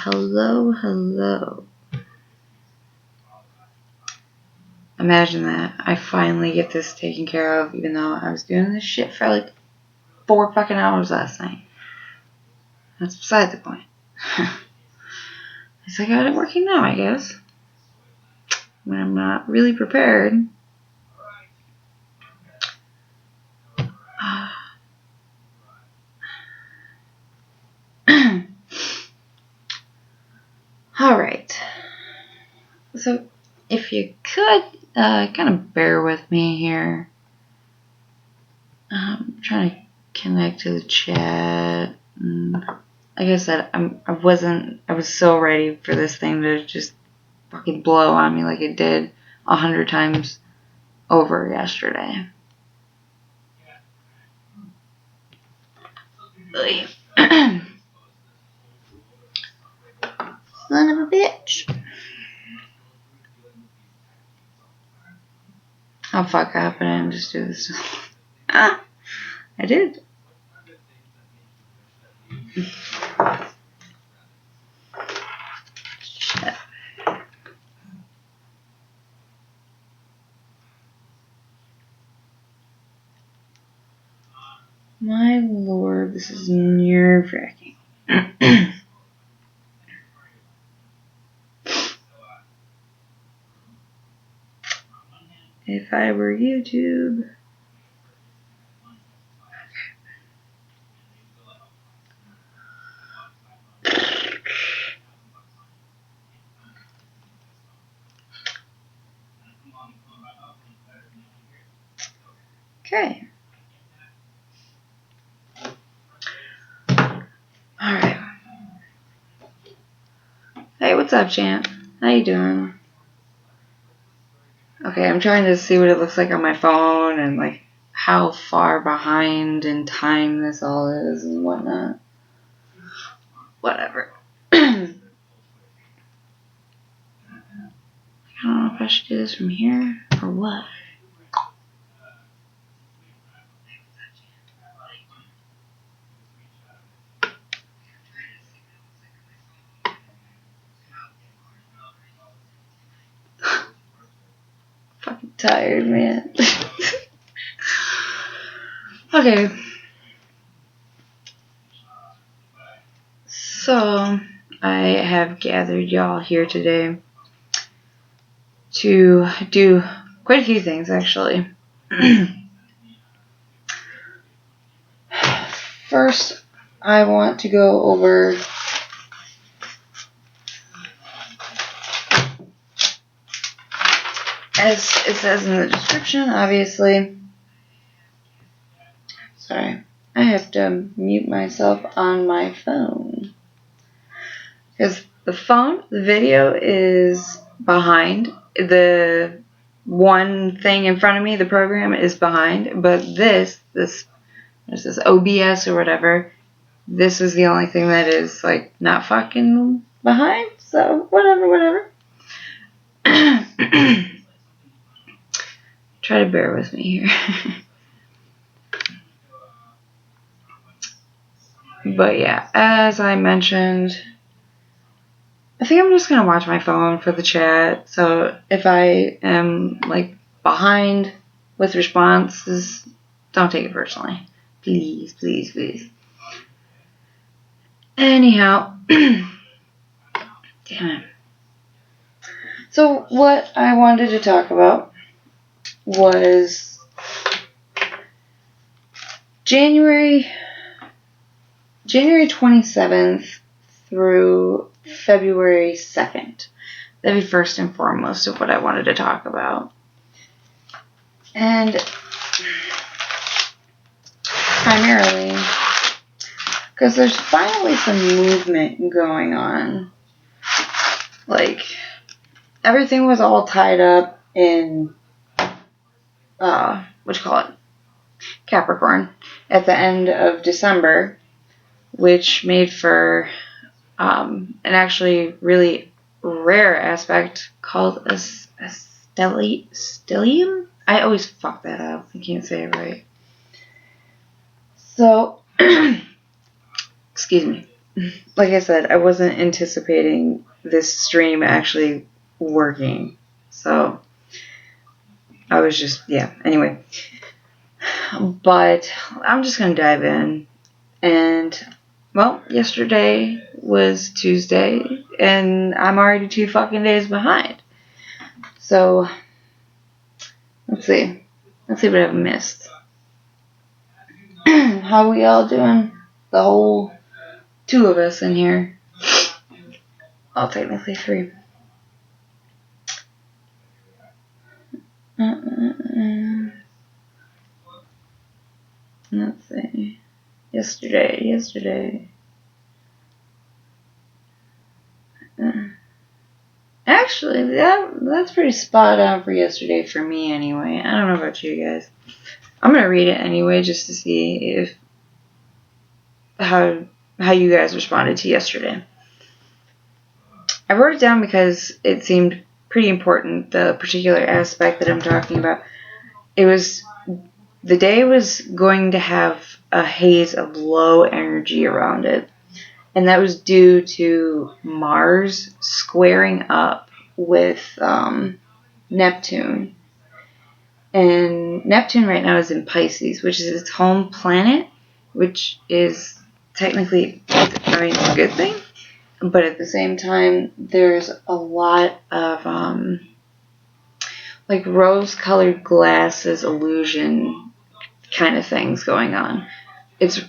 hello, hello. Imagine that. I finally get this taken care of, even though I was doing this shit for like 4 fucking hours last night. That's beside the point. It's like I got it working now, I guess. When I'm not really prepared. Alright. So, if you could, kind of bear with me here. I'm trying to connect to the chat. Like I said, I was so ready for this thing to just fucking blow on me like it did 100 times over yesterday. Son of a bitch. Oh fuck, I happened and just do this. I did. Shit. My lord, this is nerve-wracking. If I were YouTube. Okay. Alright. Hey, what's up, champ? How you doing? Okay, I'm trying to see what it looks like on my phone and like how far behind in time this all is and whatnot. Whatever. I don't know if I should do this from here or what. Fucking tired, man. Okay. So, I have gathered y'all here today to do quite a few things, actually. First, I want to go over as it says in the description, obviously. Sorry, I have to mute myself on my phone. Because the video is behind. The one thing in front of me, the program, is behind. But this OBS or whatever, this was the only thing that is, like, not fucking behind. So, whatever. Try to bear with me here. But yeah, as I mentioned, I think I'm just going to watch my phone for the chat. So if I am like behind with responses, don't take it personally. Please, please, please. Anyhow, damn it. So what I wanted to talk about was January 27th through February 2nd. That'd be first and foremost of what I wanted to talk about. And primarily because there's finally some movement going on. Like, everything was all tied up in, Capricorn at the end of December, which made for an actually really rare aspect called a stellium. I always fuck that up. I can't say it right. So, excuse me. like I said, I wasn't anticipating this stream actually working. So I was just, yeah, anyway. But I'm just going to dive in. And, well, yesterday was Tuesday, and I'm already 2 fucking days behind. So, let's see. Let's see what I've missed. How are we all doing? The whole 2 of us in here. Well, technically 3. Let's see. Yesterday. Actually, that's pretty spot on for yesterday for me anyway. I don't know about you guys. I'm gonna read it anyway just to see if how you guys responded to yesterday. I wrote it down because it seemed pretty important, the particular aspect that I'm talking about. The day was going to have a haze of low energy around it. And that was due to Mars squaring up with Neptune. And Neptune right now is in Pisces, which is its home planet, which is technically, a good thing. But at the same time, there's a lot of like rose-colored glasses illusion kind of things going on. It's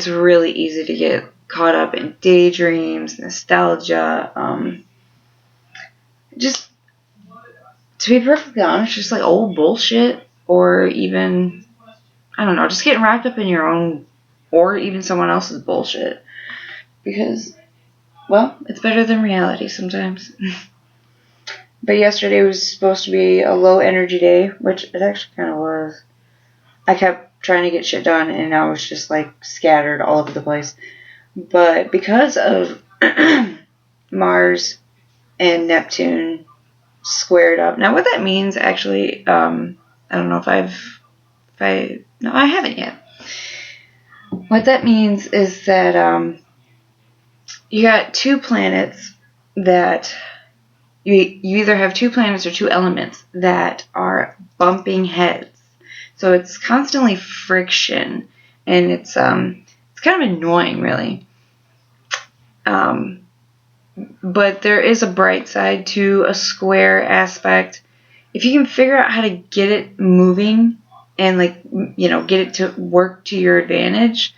really easy to get caught up in daydreams, nostalgia, just to be perfectly honest, just like old bullshit, or even, I don't know, just getting wrapped up in your own or even someone else's bullshit. Because, well, it's better than reality sometimes. But yesterday was supposed to be a low energy day, which it actually kind of was. I kept trying to get shit done, and I was just like scattered all over the place. But because of Mars and Neptune squared up. Now, what that means, actually, I don't know no, I haven't yet. What that means is that you got 2 planets that you either have 2 planets or 2 elements that are bumping heads. So it's constantly friction, and it's kind of annoying, really. But there is a bright side to a square aspect. If you can figure out how to get it moving and get it to work to your advantage,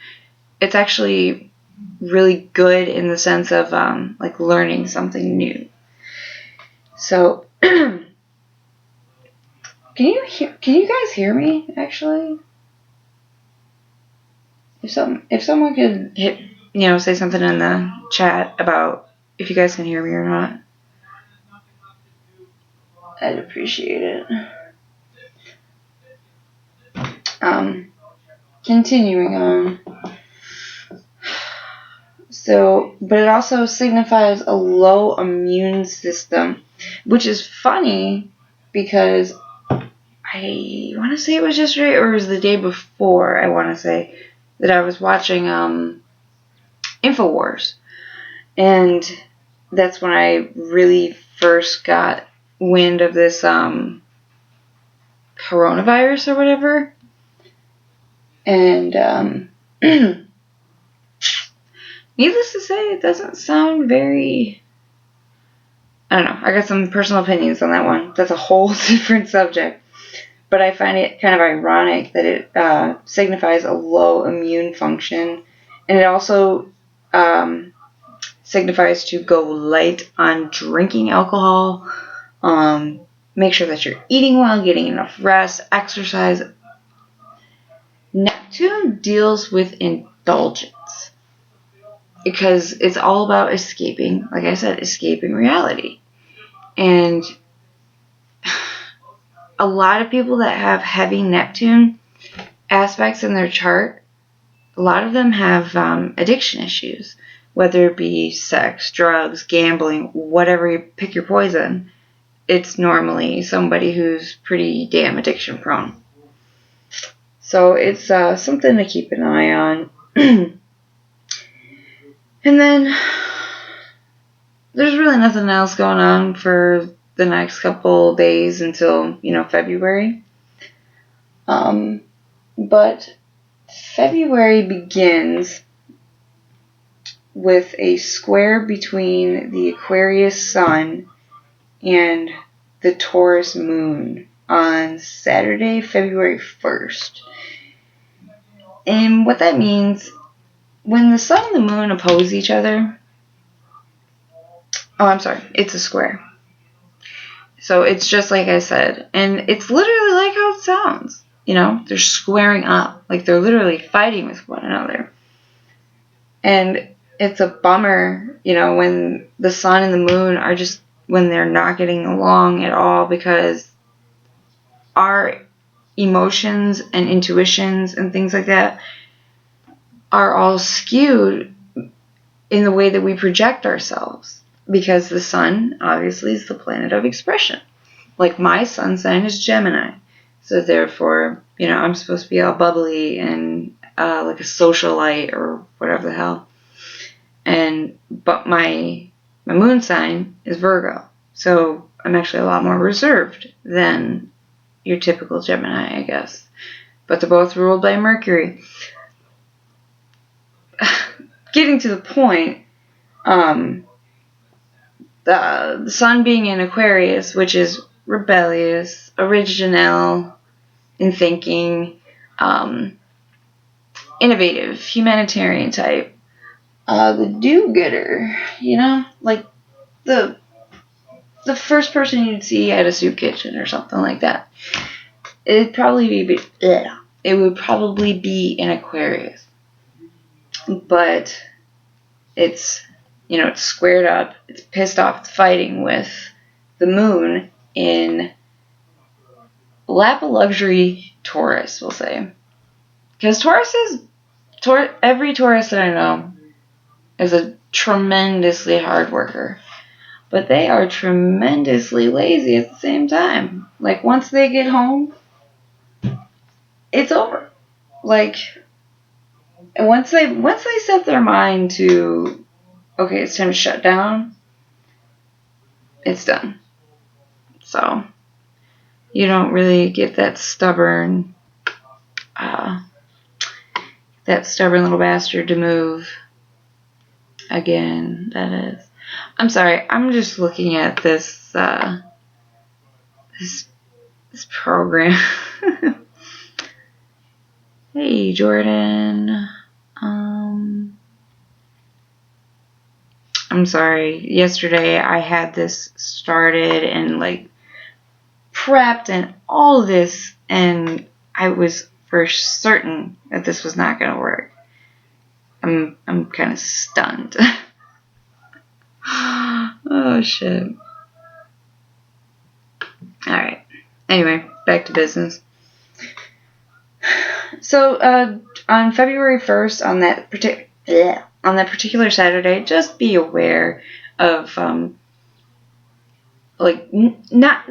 it's actually really good in the sense of learning something new. So can you guys hear me actually? If someone could say something in the chat about if you guys can hear me or not, I'd appreciate it. Continuing on. So, but it also signifies a low immune system, which is funny because I want to say it was yesterday or it was the day before, I want to say, that I was watching InfoWars. And that's when I really first got wind of this coronavirus or whatever. And needless to say, it doesn't sound very... I don't know. I got some personal opinions on that one. That's a whole different subject. But I find it kind of ironic that it signifies a low immune function. And it also signifies to go light on drinking alcohol. Make sure that you're eating well, getting enough rest, exercise. Neptune deals with indulgence. Because it's all about escaping, like I said, escaping reality. And a lot of people that have heavy Neptune aspects in their chart, a lot of them have addiction issues, whether it be sex, drugs, gambling, whatever, you pick your poison. It's normally somebody who's pretty damn addiction prone. So it's something to keep an eye on. And then there's really nothing else going on for the next couple days until, February. But February begins with a square between the Aquarius sun and the Taurus moon on Saturday, February 1st. And what that means, when the sun and the moon oppose each other, it's a square. So it's just like I said, and it's literally like how it sounds. They're squaring up, like they're literally fighting with one another. And it's a bummer, when the sun and the moon are just, when they're not getting along at all, because our emotions and intuitions and things like that are all skewed in the way that we project ourselves, because the sun obviously is the planet of expression. Like my sun sign is Gemini, so therefore, I'm supposed to be all bubbly and like a socialite or whatever the hell. But my moon sign is Virgo, so I'm actually a lot more reserved than your typical Gemini, I guess. But they're both ruled by Mercury. Getting to the point, the sun being in Aquarius, which is rebellious, original in thinking, innovative, humanitarian type, the do-gooder, like the first person you'd see at a soup kitchen or something like that. It would probably be in Aquarius, but it's it's squared up, it's pissed off, it's fighting with the moon in lap of luxury Taurus, we'll say, because every Taurus that I know is a tremendously hard worker, but they are tremendously lazy at the same time. Like once they get home, it's over. Like, and once they set their mind to, okay, it's time to shut down, it's done. So you don't really get that stubborn little bastard to move again. That is. I'm sorry. I'm just looking at this this program. Hey, Jordan. I'm sorry. Yesterday I had this started and like prepped and all of this, and I was for certain that this was not going to work. I'm kind of stunned. Oh shit. All right. Anyway, back to business. So on February 1st, on that particular Saturday, just be aware of not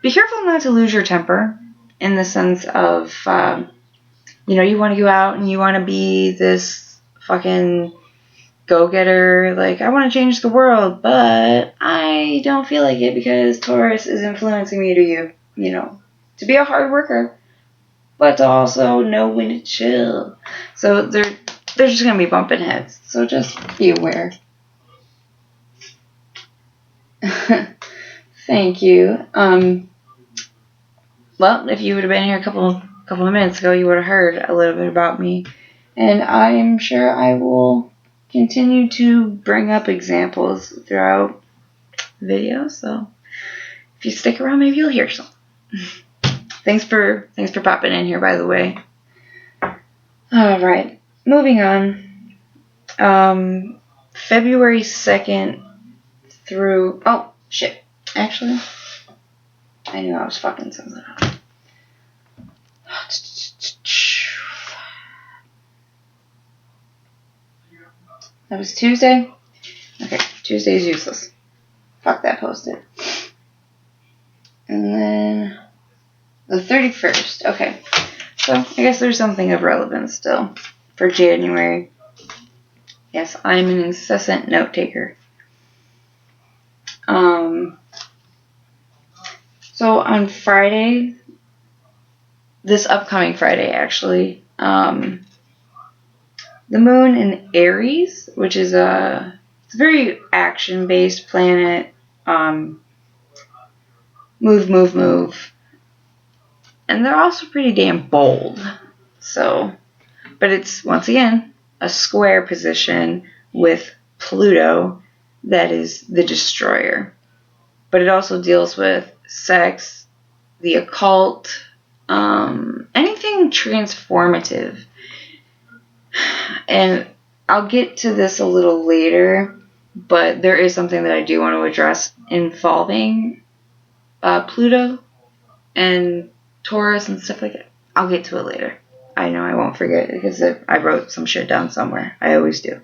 be careful not to lose your temper, in the sense of you want to go out and you want to be this fucking go-getter, like I want to change the world, but I don't feel like it because Taurus is influencing me to be a hard worker, but to also know when to chill. So they're just going to be bumping heads. So just be aware. Thank you. Well, if you would have been here a couple of minutes ago, you would have heard a little bit about me. And I'm sure I will continue to bring up examples throughout the video. So if you stick around, maybe you'll hear some. Thanks for popping in here, by the way. All right, moving on. February 2nd through... Oh, shit. Actually, I knew I was fucking something up. That was Tuesday? Okay, Tuesday's useless. Fuck that post-it. And then the 31st. Okay, so I guess there's something of relevance still for January. Yes, I'm an incessant note taker. So on Friday, this upcoming Friday actually, the moon in Aries, which is it's a very action-based planet, move. And they're also pretty damn bold. So, but it's, once again, a square position with Pluto that is the destroyer. But it also deals with sex, the occult, anything transformative. And I'll get to this a little later, but there is something that I do want to address involving Pluto and Taurus and stuff like that. I'll get to it later. I know I won't forget because I wrote some shit down somewhere. I always do.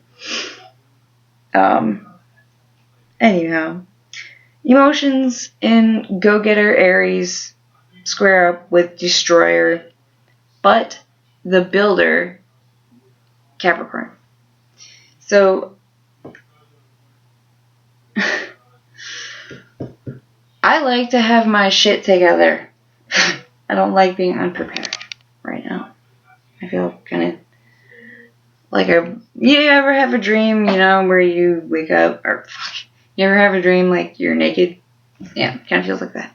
Anyhow, emotions in Go-Getter Aries square up with Destroyer, but the Builder Capricorn. So I like to have my shit together. I don't like being unprepared right now. I feel kind of like you ever have a dream, where you wake up, or you ever have a dream like you're naked? Yeah, kind of feels like that.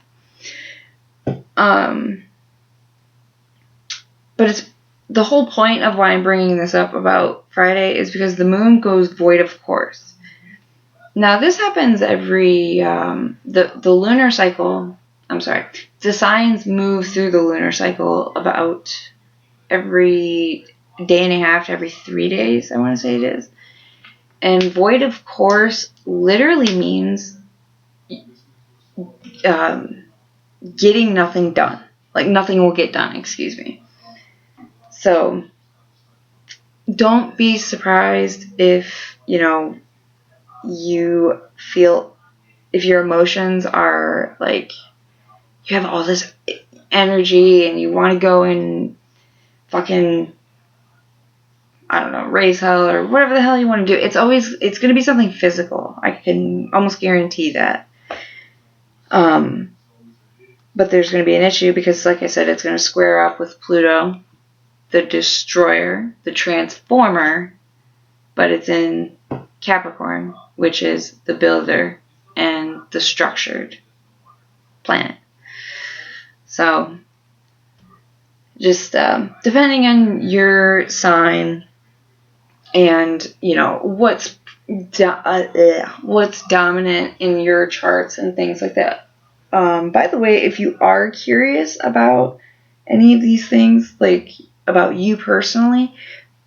But it's the whole point of why I'm bringing this up about Friday is because the moon goes void of course. Now this happens every the lunar cycle. I'm sorry, the signs move through the lunar cycle about every day and a half to every 3 days. I want to say it is. And void of course literally means getting nothing done. Like nothing will get done, excuse me. So don't be surprised if, you feel, if your emotions are like, you have all this energy and you want to go and fucking, I don't know, raise hell or whatever the hell you want to do. It's going to be something physical. I can almost guarantee that. But there's going to be an issue because, like I said, it's going to square up with Pluto, the destroyer, the transformer, but it's in Capricorn, which is the builder and the structured planet. So, just depending on your sign and, what's dominant in your charts and things like that. By the way, if you are curious about any of these things, like about you personally,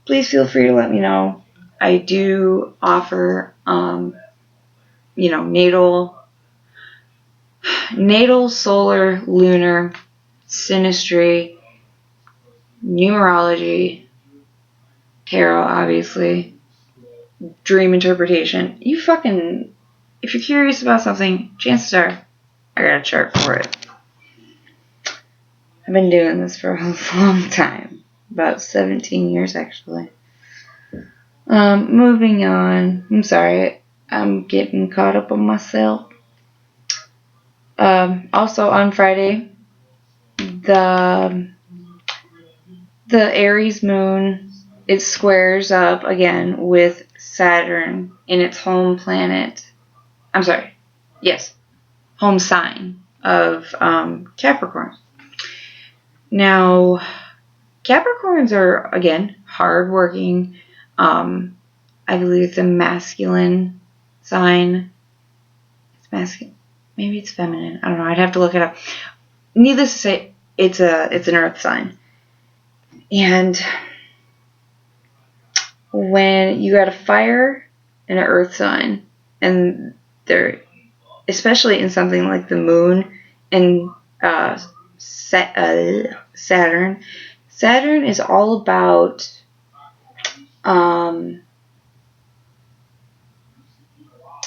please feel free to let me know. I do offer, natal, solar, lunar, synastry, numerology, tarot, obviously, dream interpretation. If you're curious about something, chances are I got a chart for it. I've been doing this for a long time. About 17 years, actually. Moving on. I'm sorry. I'm getting caught up on myself. Also on Friday, the Aries moon, it squares up again with Saturn in its home planet. I'm sorry. Yes. Home sign of Capricorn. Now, Capricorns are, again, hardworking. I believe it's a masculine sign. It's masculine. Maybe it's feminine. I don't know. I'd have to look it up. Needless to say, it's an earth sign. And when you got a fire and an earth sign, and they're, especially in something like the moon and Saturn is all about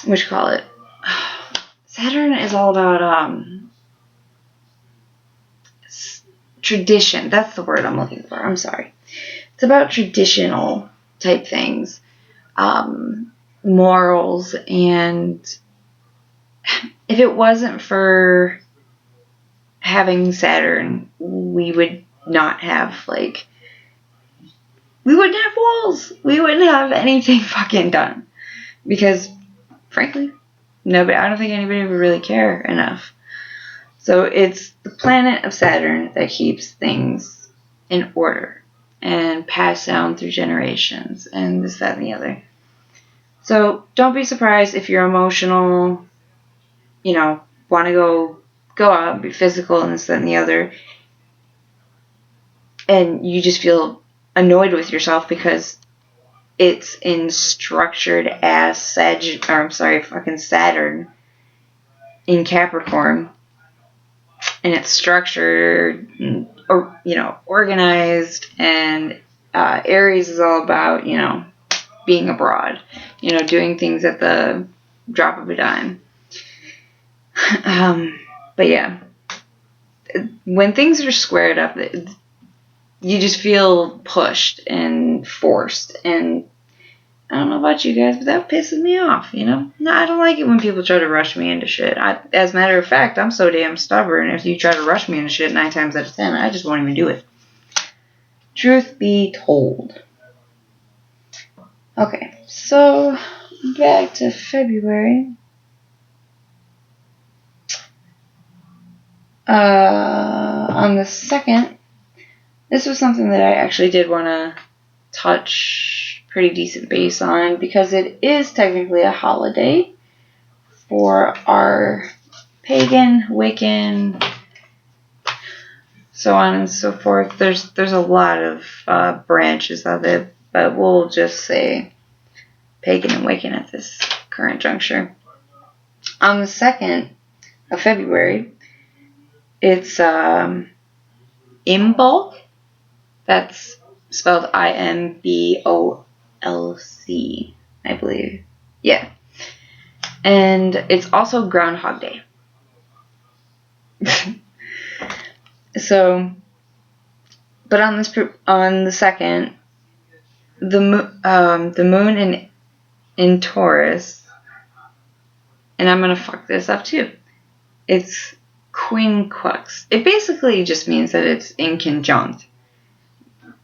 what you call it? Saturn is all about tradition. That's the word I'm looking for. I'm sorry. It's about traditional type things. morals, and if it wasn't for having Saturn, we would not have, like, we wouldn't have walls. We wouldn't have anything fucking done. Because, frankly, nobody, I don't think anybody would really care enough. So it's the planet of Saturn that keeps things in order and passed down through generations and this, that, and the other. So don't be surprised if you're emotional, you know, want to go out and be physical and this, that, and the other, and you just feel annoyed with yourself because it's in structured ass Saturn in Capricorn, and it's structured, or, you know, organized, and Aries is all about, you know, being abroad, you know, doing things at the drop of a dime. But yeah, when things are squared up, you just feel pushed and forced, and I don't know about you guys, but that pisses me off, you know? No, I don't like it when people try to rush me into shit. As a matter of fact, I'm so damn stubborn. If you try to rush me into shit 9 times out of 10, I just won't even do it. Truth be told. Okay, so back to February. On the 2nd, this was something that I actually did want to touch pretty decent base on, because it is technically a holiday for our pagan, Wiccan, so on and so forth. There's a lot of branches of it, but we'll just say pagan and Wiccan at this current juncture. On the 2nd of February, it's Imbolc. That's spelled Imbolc, I believe. Yeah. And it's also Groundhog Day. So, but on the 2nd, the moon in Taurus, and I'm gonna fuck this up too. It's quincunx. It basically just means that it's inconjunct,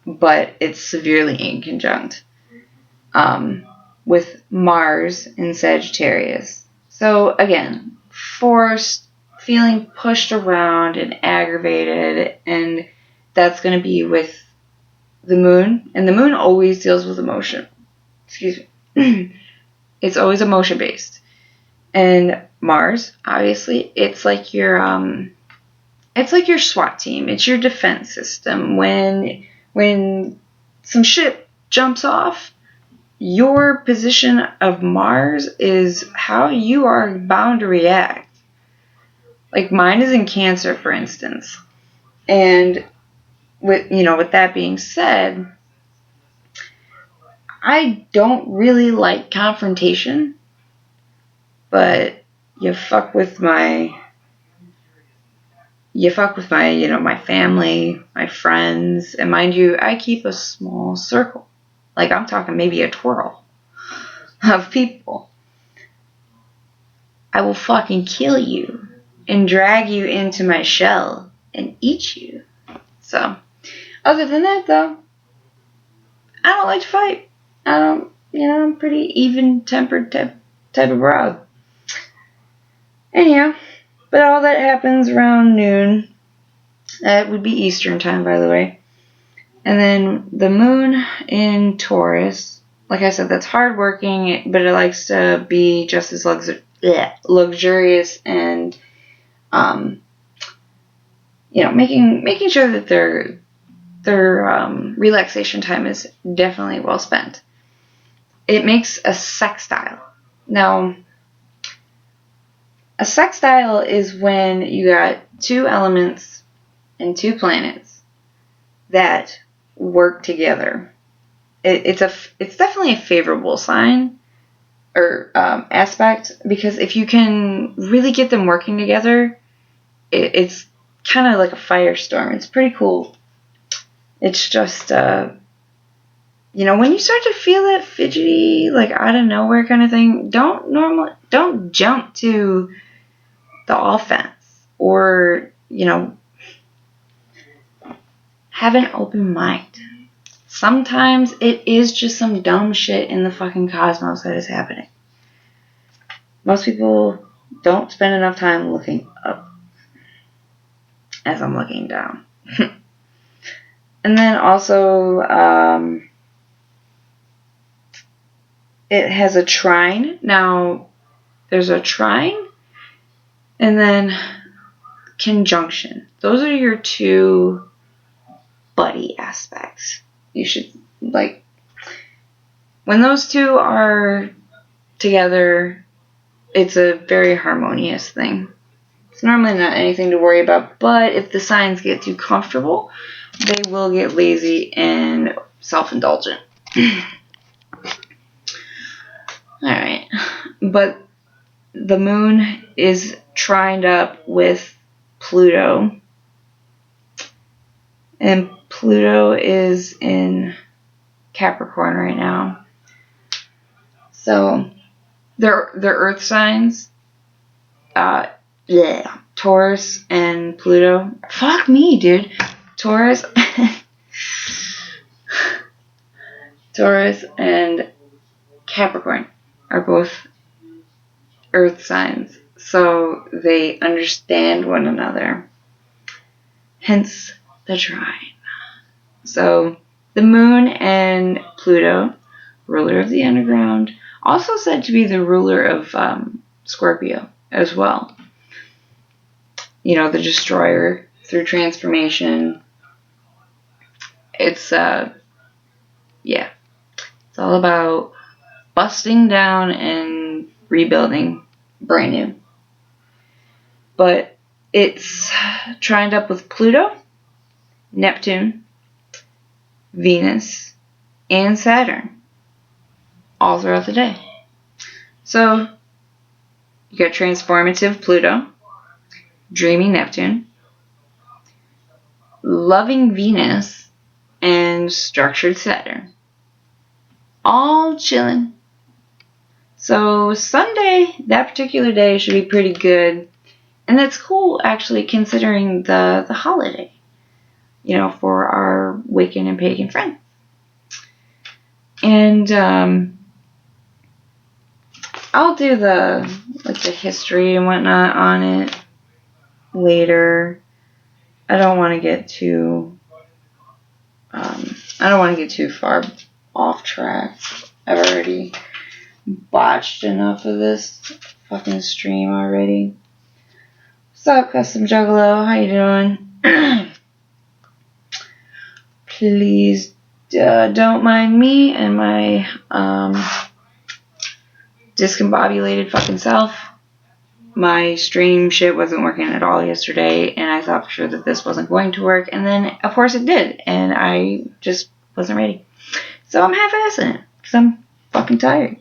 but it's severely inconjunct with Mars in Sagittarius. So again, forced, feeling pushed around and aggravated, and that's going to be with the moon, and the moon always deals with emotion. Excuse me. It's always emotion based. And Mars, obviously, it's like your SWAT team. It's your defense system. When some shit jumps off, your position of Mars is how you are bound to react. Like, mine is in Cancer, for instance. And with that being said, I don't really like confrontation, but you fuck with my my family, my friends, and mind you, I keep a small circle. Like, I'm talking maybe a twirl of people. I will fucking kill you and drag you into my shell and eat you. So, other than that, though, I don't like to fight. I'm pretty even-tempered type of broad. Anyhow, but all that happens around noon. That would be Eastern time, by the way. And then the moon in Taurus, like I said, that's hardworking, but it likes to be just as luxurious and, making sure that their relaxation time is definitely well spent. It makes a sextile. Now, a sextile is when you got 2 elements and 2 planets that work together. It's definitely a favorable sign or aspect, because if you can really get them working together, it's kind of like a firestorm. It's pretty cool. It's just when you start to feel that fidgety, like out of nowhere kind of thing, don't jump to the offense, or, have an open mind. Sometimes it is just some dumb shit in the fucking cosmos that is happening. Most people don't spend enough time looking up as I'm looking down. And then also, it has a trine. Now, there's a trine and then conjunction. Those are your two buddy aspects. You should, like, when those two are together, it's a very harmonious thing. It's normally not anything to worry about, but if the signs get too comfortable, they will get lazy and self-indulgent. Alright, but the moon is trined up with Pluto, and Pluto is in Capricorn right now. So they're Earth signs. Taurus and Pluto. Fuck me, dude. Taurus and Capricorn are both Earth signs, so they understand one another. Hence the trine. So the moon and Pluto, ruler of the underground, also said to be the ruler of Scorpio as well. The destroyer through transformation. It's it's all about busting down and rebuilding brand new. But it's trined up with Pluto, Neptune, Venus, and Saturn all throughout the day. So you got transformative Pluto, dreamy Neptune, loving Venus, and structured Saturn. All chilling. So Sunday, that particular day, should be pretty good. And that's cool, actually, considering the holiday, for our Wiccan and pagan friends. And I'll do the history and whatnot on it later. I don't want to get too far off track. I've already botched enough of this fucking stream already. What's up, Custom Juggalo? How you doing? Please don't mind me and my discombobulated fucking self. My stream shit wasn't working at all yesterday, and I thought for sure that this wasn't going to work, and then of course it did, and I just wasn't ready. So I'm half-assing it, because I'm fucking tired.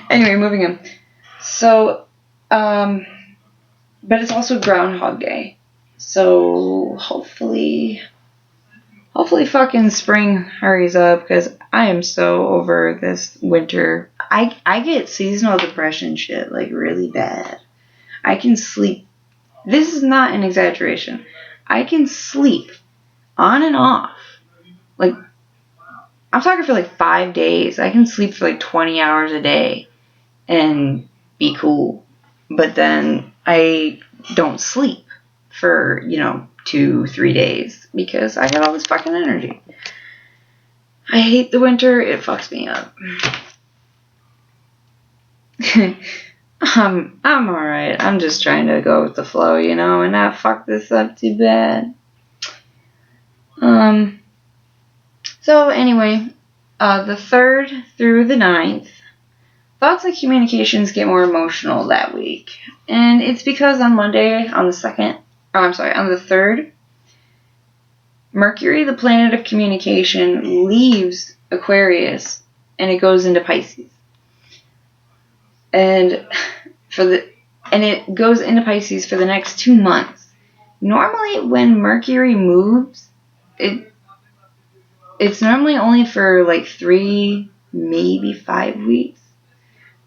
Anyway, moving on. So, but it's also Groundhog Day. So hopefully fucking spring hurries up, because I am so over this winter. I get seasonal depression shit, like, really bad. I can sleep. This is not an exaggeration. I can sleep on and off. Like, I'm talking for like 5 days. I can sleep for like 20 hours a day and be cool. But then I don't sleep for, 2-3 days because I got all this fucking energy. I hate the winter. It fucks me up. I'm alright. I'm just trying to go with the flow, and not fuck this up too bad. So anyway, the 3rd through the 9th, thoughts and communications get more emotional that week. And it's because on Monday, on the 3rd, Mercury, the planet of communication, leaves Aquarius and it goes into Pisces. And it goes into Pisces for the next 2 months. Normally when Mercury moves, it's normally only for like 3, maybe 5 weeks.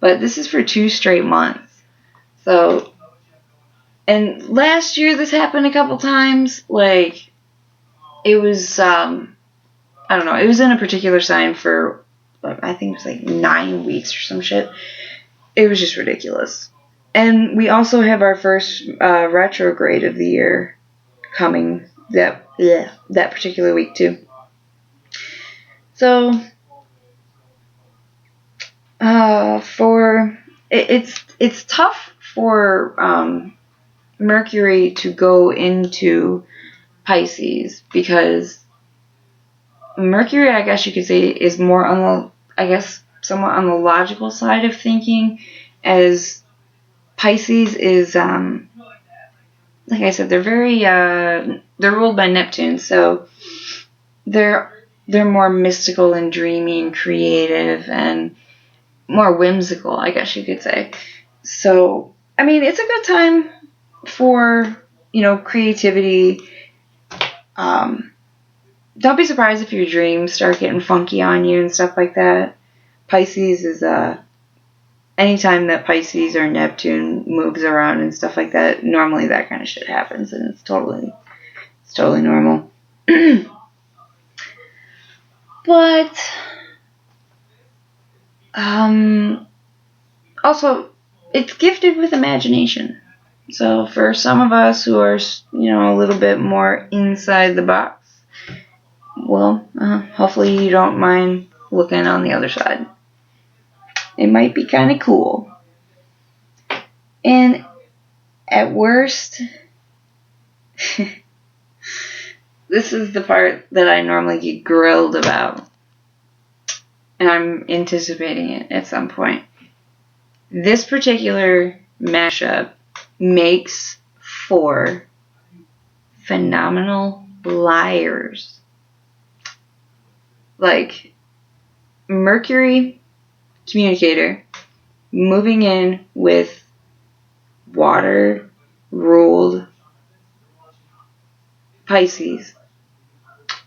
But this is for 2 straight months. So, and last year this happened a couple times. Like, it was, I don't know, it was in a particular sign for, I think it was like 9 weeks or some shit. It was just ridiculous. And we also have our first retrograde of the year coming that particular week too. So, it's tough for Mercury to go into Pisces because Mercury, I guess you could say, is more on the, I guess, somewhat on the logical side of thinking, as Pisces is, like I said, they're very, they're ruled by Neptune, so they're more mystical and dreamy and creative and more whimsical, I guess you could say. So, I mean, it's a good time for, creativity. Don't be surprised if your dreams start getting funky on you and stuff like that. Pisces is anytime that Pisces or Neptune moves around and stuff like that, normally that kind of shit happens, and it's totally normal. But also, it's gifted with imagination. So for some of us who are, a little bit more inside the box, well, hopefully you don't mind looking on the other side. It might be kind of cool. And at worst, this is the part that I normally get grilled about. And I'm anticipating it at some point. This particular mashup makes for phenomenal liars. Like, Mercury, communicator, moving in with water ruled Pisces.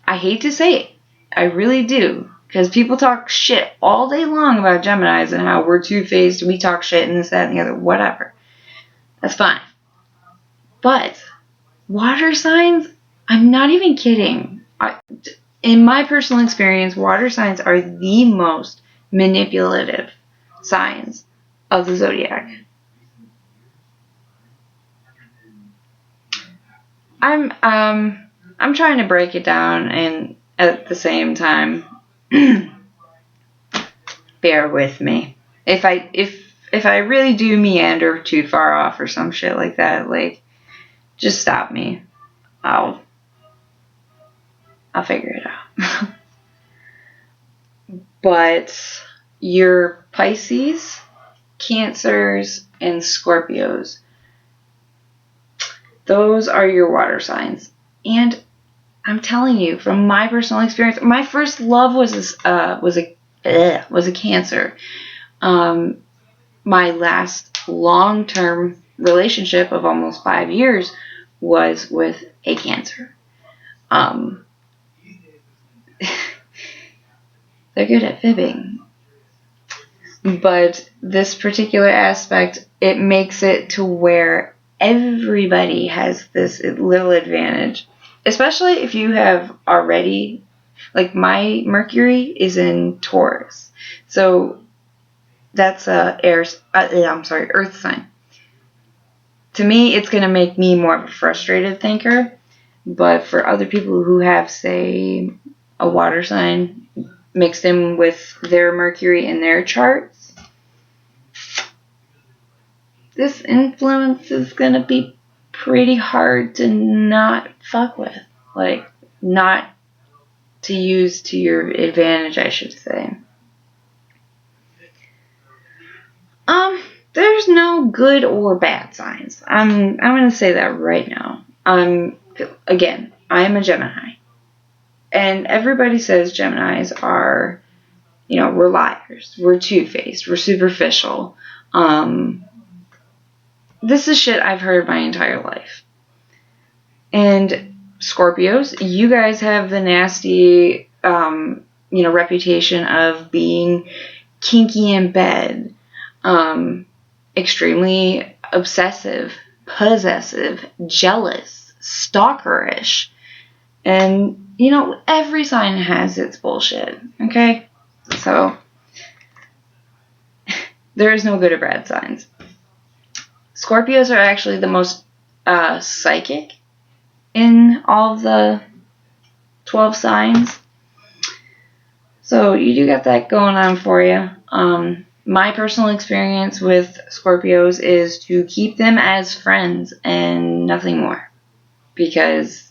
I hate to say it. I really do. Because people talk shit all day long about Geminis and how we're two-faced, we talk shit and this, that, and the other. Whatever. That's fine. But water signs, I'm not even kidding. In my personal experience, water signs are the most manipulative signs of the zodiac. I'm trying to break it down, and at the same time, bear with me. If I really do meander too far off or some shit like that, like, just stop me. I'll figure it out. But your Pisces, Cancers, and Scorpios, those are your water signs. And I'm telling you, from my personal experience, my first love was a Cancer. My last long-term relationship of almost 5 years was with a Cancer. They're good at fibbing. But this particular aspect, it makes it to where everybody has this little advantage. Especially if you have already, like, my Mercury is in Taurus. So that's Earth sign. To me, it's going to make me more of a frustrated thinker. But for other people who have, say, a water sign mixed in with their Mercury in their charts, this influence is going to be pretty hard to not fuck with. Like, not to use to your advantage, I should say. There's no good or bad signs. I'm going to say that right now. Again, I am a Gemini. And everybody says Geminis are, we're liars. We're two-faced. We're superficial. This is shit I've heard my entire life. And Scorpios, you guys have the nasty, reputation of being kinky in bed, extremely obsessive, possessive, jealous, stalkerish. And, every sign has its bullshit, okay? So, there is no good or bad signs. Scorpios are actually the most psychic in all of the 12 signs. So, you do got that going on for you. My personal experience with Scorpios is to keep them as friends and nothing more. Because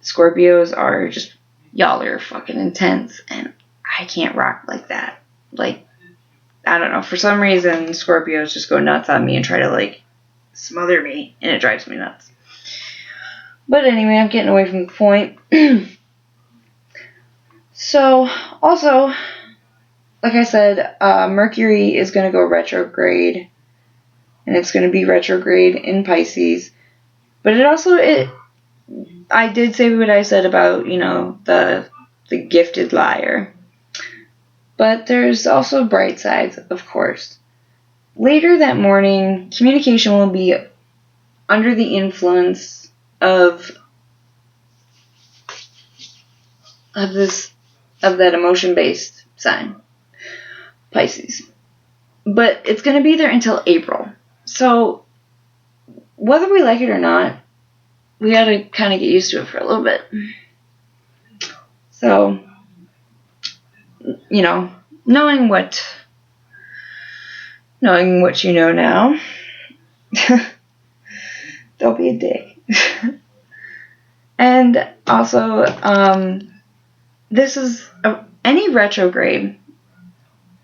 Scorpios are just, y'all are fucking intense, and I can't rock like that. Like, I don't know, for some reason, Scorpios just go nuts on me and try to, like, smother me, and it drives me nuts. But anyway, I'm getting away from the point. So, also, like I said, Mercury is going to go retrograde, and it's going to be retrograde in Pisces. But I did say what I said about, the gifted liar. But there's also bright sides, of course. Later that morning, communication will be under the influence of that emotion-based sign, Pisces. But it's going to be there until April. So, whether we like it or not, we got to kind of get used to it for a little bit. So, knowing what you know now, don't be a dick. And also, this is any retrograde.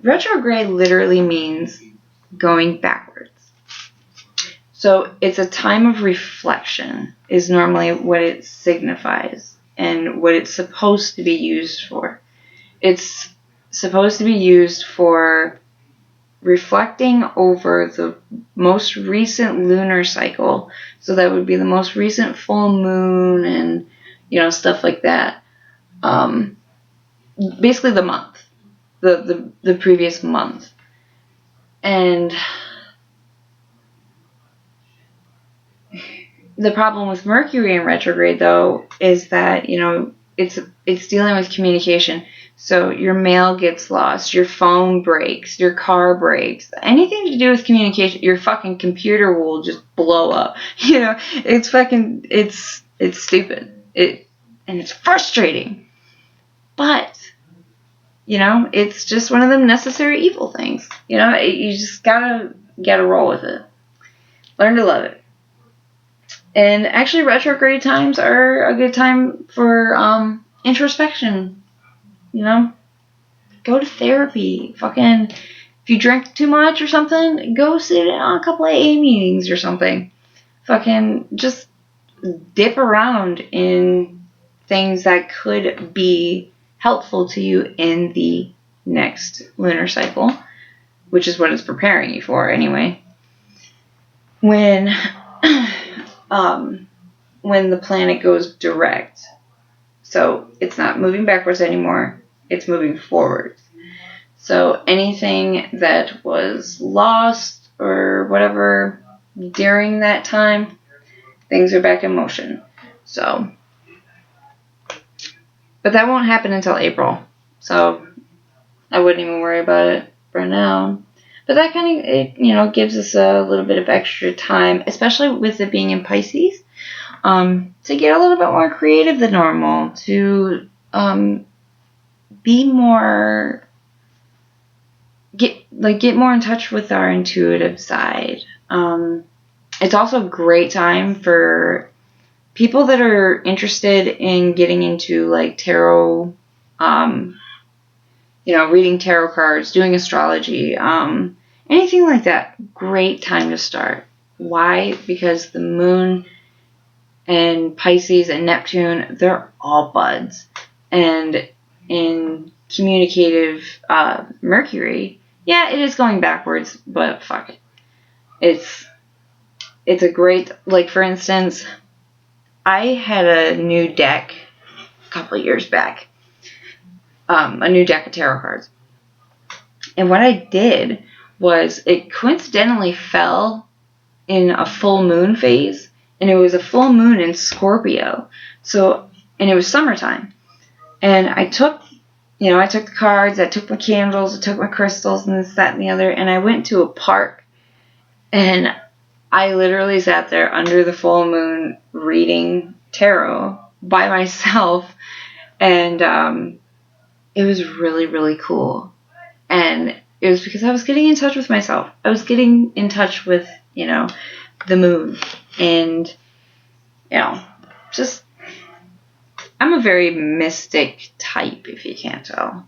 Retrograde literally means going backwards. So it's a time of reflection is normally what it signifies and what it's supposed to be used for. It's supposed to be used for reflecting over the most recent lunar cycle. So that would be the most recent full moon and, stuff like that. Basically the month. The previous month. And the problem with Mercury in retrograde, though, is that, it's dealing with communication. So your mail gets lost, your phone breaks, your car breaks, anything to do with communication, your fucking computer will just blow up. It's fucking, it's stupid. And it's frustrating. But, it's just one of them necessary evil things. You just gotta roll with it. Learn to love it. And actually, retrograde times are a good time for introspection. Go to therapy. Fucking, if you drink too much or something, go sit in on a couple of AA meetings or something. Fucking just dip around in things that could be helpful to you in the next lunar cycle, which is what it's preparing you for anyway. When the planet goes direct. So it's not moving backwards anymore, it's moving forward. So anything that was lost or whatever during that time, things are back in motion. So, but that won't happen until April. So I wouldn't even worry about it for now. But that kind of, gives us a little bit of extra time, especially with it being in Pisces. To get a little bit more creative than normal, to be more, get more in touch with our intuitive side. It's also a great time for people that are interested in getting into like tarot, reading tarot cards, doing astrology, anything like that. Great time to start. Why? Because the moon and Pisces and Neptune, they're all buds. And in communicative Mercury, yeah, it is going backwards, but fuck it. It's a great, like, for instance, I had a new deck a couple of years back, a new deck of tarot cards. And what I did was it coincidentally fell in a full moon phase, and it was a full moon in Scorpio. So, and it was summertime. And I took the cards, I took my candles, I took my crystals, and this, that, and the other, and I went to a park, and I literally sat there under the full moon reading tarot by myself, and it was really, really cool. And it was because I was getting in touch with myself. I was getting in touch with, the moon. And, just, I'm a very mystic type, if you can't tell.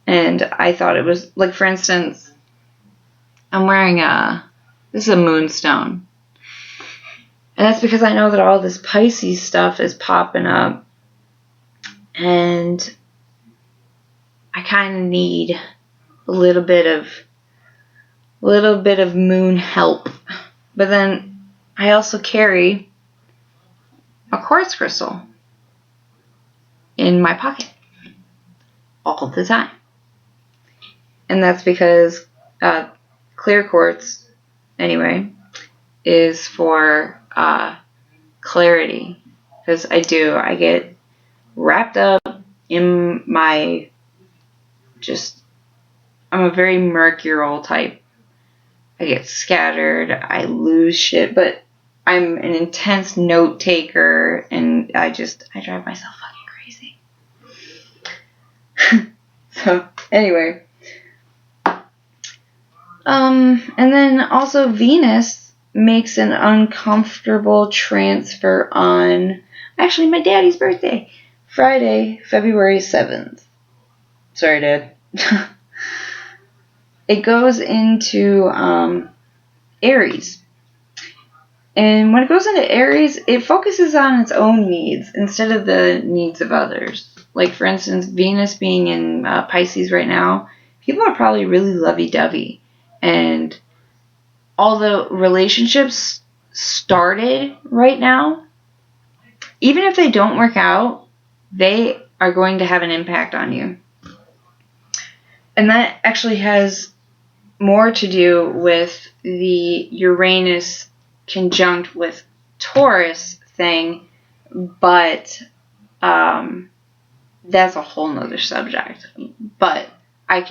And I thought it was, like, for instance, I'm wearing this is a moonstone. And that's because I know that all this Pisces stuff is popping up. And I kind of need a little bit of moon help. But then I also carry a quartz crystal in my pocket all the time. And that's because clear quartz, anyway, is for clarity. Because I get wrapped up in my I'm a very mercurial type. I get scattered, I lose shit, but I'm an intense note taker, and I drive myself fucking crazy. So, anyway. And then also Venus makes an uncomfortable transfer on, actually, my daddy's birthday, Friday, February 7th. Sorry, Dad. It goes into Aries. And when it goes into Aries, it focuses on its own needs instead of the needs of others. Like, for instance, Venus being in Pisces right now, people are probably really lovey-dovey. And all the relationships started right now, even if they don't work out, they are going to have an impact on you. And that actually has more to do with the Uranus conjunct with Taurus thing, but that's a whole nother subject. But I'd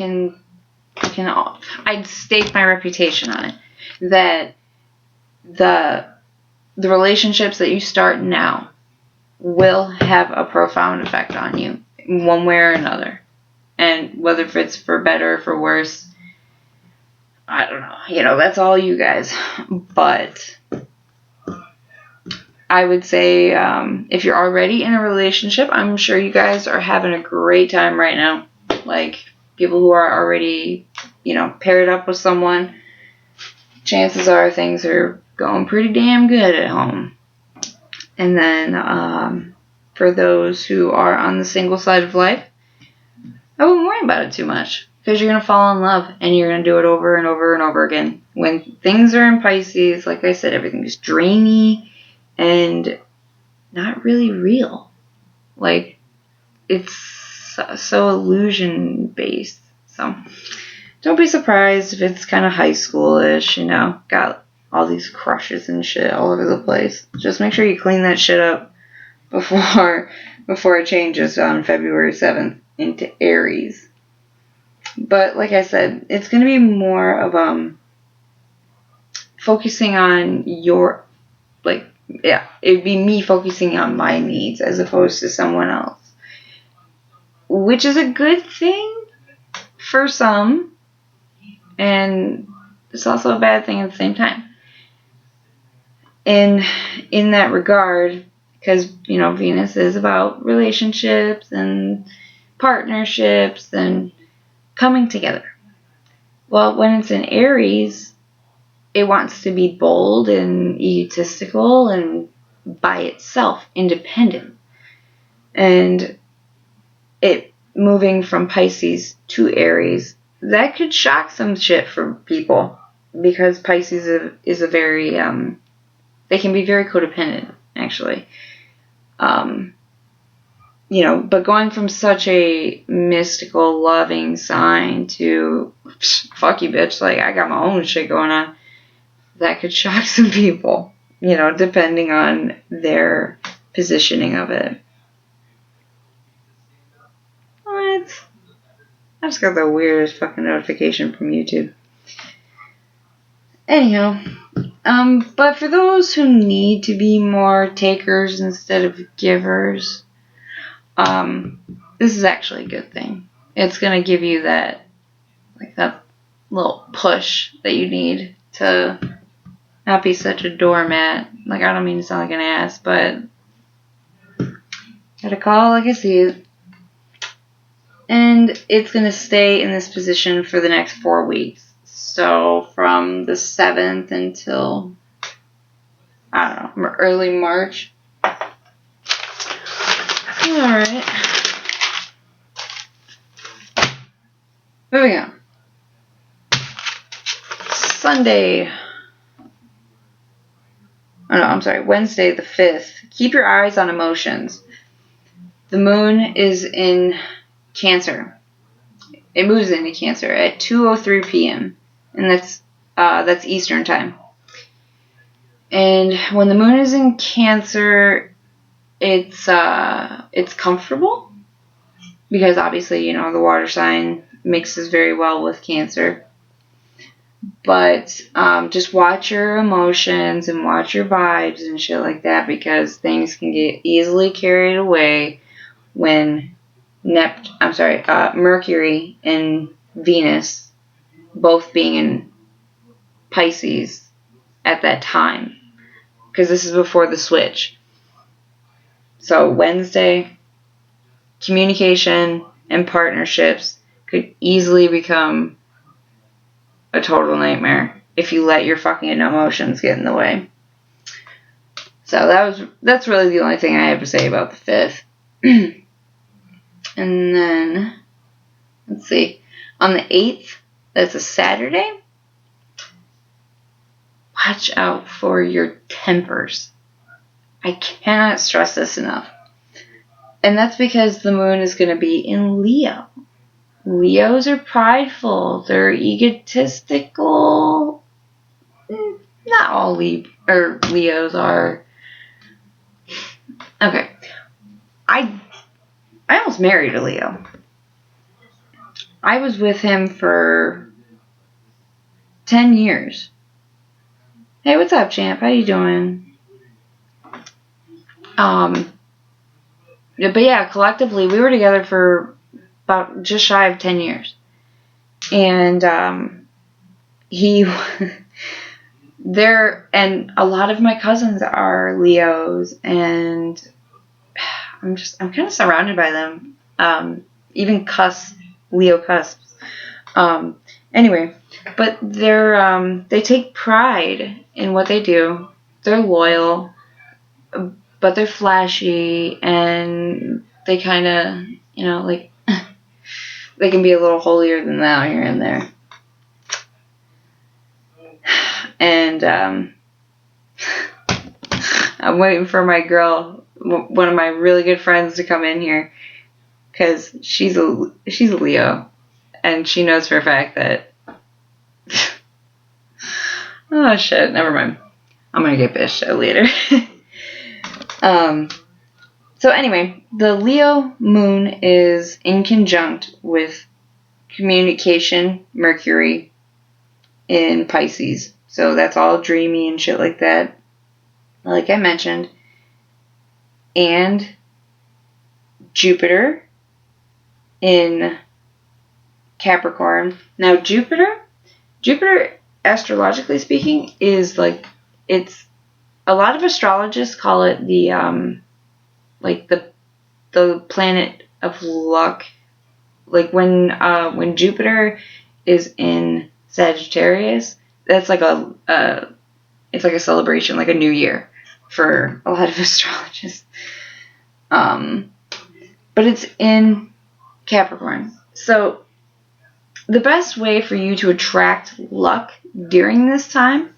stake my reputation on it, that the relationships that you start now will have a profound effect on you in one way or another. And whether if it's for better or for worse, I don't know. That's all you guys. But I would say if you're already in a relationship, I'm sure you guys are having a great time right now. Like, people who are already, paired up with someone, chances are things are going pretty damn good at home. And then for those who are on the single side of life, I wouldn't worry about it too much, because you're going to fall in love and you're going to do it over and over and over again. When things are in Pisces, like I said, everything is dreamy and not really real. Like, it's so illusion based. So don't be surprised if it's kind of high schoolish, got all these crushes and shit all over the place. Just make sure you clean that shit up before it changes on February 7th into Aries. But like I said, it's going to be more of focusing on your, it'd be me focusing on my needs as opposed to someone else, which is a good thing for some, and it's also a bad thing at the same time. And in that regard, because Venus is about relationships and partnerships and coming together. Well, when it's in Aries, it wants to be bold and egotistical and by itself, independent. And it moving from Pisces to Aries, that could shock some shit for people, because Pisces is a very, they can be very codependent, actually. but going from such a mystical, loving sign to, fuck you, bitch, like, I got my own shit going on, that could shock some people, depending on their positioning of it. What? I just got the weirdest fucking notification from YouTube. Anyhow, but for those who need to be more takers instead of givers, this is actually a good thing. It's going to give you that little push that you need to not be such a doormat. Like, I don't mean to sound like an ass, but gotta call like I see it. And it's going to stay in this position for the next 4 weeks. So from the 7th until, I don't know, early March. Alright. Moving on. Wednesday the 5th. Keep your eyes on emotions. The moon is in Cancer. It moves into Cancer at 2:03 p.m. and that's Eastern time. And when the moon is in Cancer, it's comfortable because obviously, the water sign mixes very well with Cancer. But just watch your emotions and watch your vibes and shit like that, because things can get easily carried away when Mercury and Venus both being in Pisces at that time, because this is before the switch. So Wednesday, communication and partnerships could easily become a total nightmare if you let your fucking emotions get in the way. So that's really the only thing I have to say about the 5th. And then, let's see, on the 8th, that's a Saturday, watch out for your tempers. I cannot stress this enough. And that's because the moon is going to be in Leo. Leos are prideful. They're egotistical. Not all Leos are. Okay. I almost married a Leo. I was with him for 10 years. Hey, what's up, champ? How you doing? But yeah, collectively, we were together for about just shy of 10 years. And, and a lot of my cousins are Leos, and I'm kind of surrounded by them. Even Leo cusps. Anyway, but they take pride in what they do. They're loyal, but they're flashy, and they kind of, like, they can be a little holier than thou here and there. And I'm waiting for my girl, one of my really good friends, to come in here, because she's a Leo, and she knows for a fact that oh shit, never mind. I'm gonna get bitched at later. So anyway, the Leo moon is in conjunct with communication Mercury in Pisces. So that's all dreamy and shit like that, like I mentioned. And Jupiter in Capricorn. Now Jupiter, astrologically speaking, is like, it's, a lot of astrologists call it the planet of luck. Like when Jupiter is in Sagittarius, that's like it's like a celebration, like a new year for a lot of astrologists. But it's in Capricorn. So the best way for you to attract luck during this time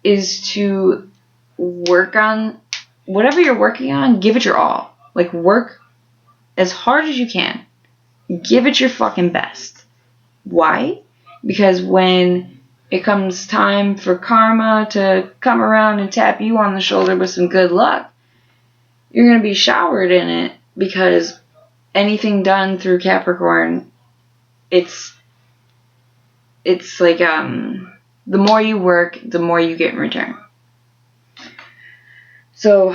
is to work on whatever you're working on. Give it your all. Like, work as hard as you can. Give it your fucking best. Why? Because when it comes time for karma to come around and tap you on the shoulder with some good luck, you're going to be showered in it, because anything done through Capricorn, it's like the more you work, the more you get in return. So,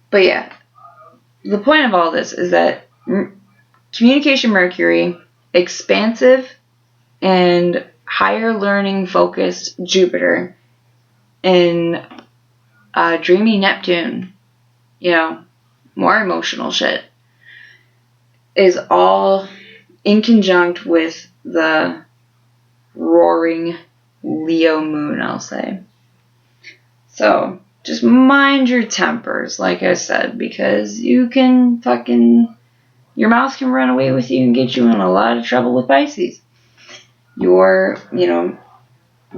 but yeah, the point of all this is that communication Mercury, expansive and higher learning focused Jupiter, and dreamy Neptune, more emotional shit, is all in conjunct with the roaring Leo moon, I'll say. So, just mind your tempers, like I said, because you can your mouth can run away with you and get you in a lot of trouble with Pisces. Your,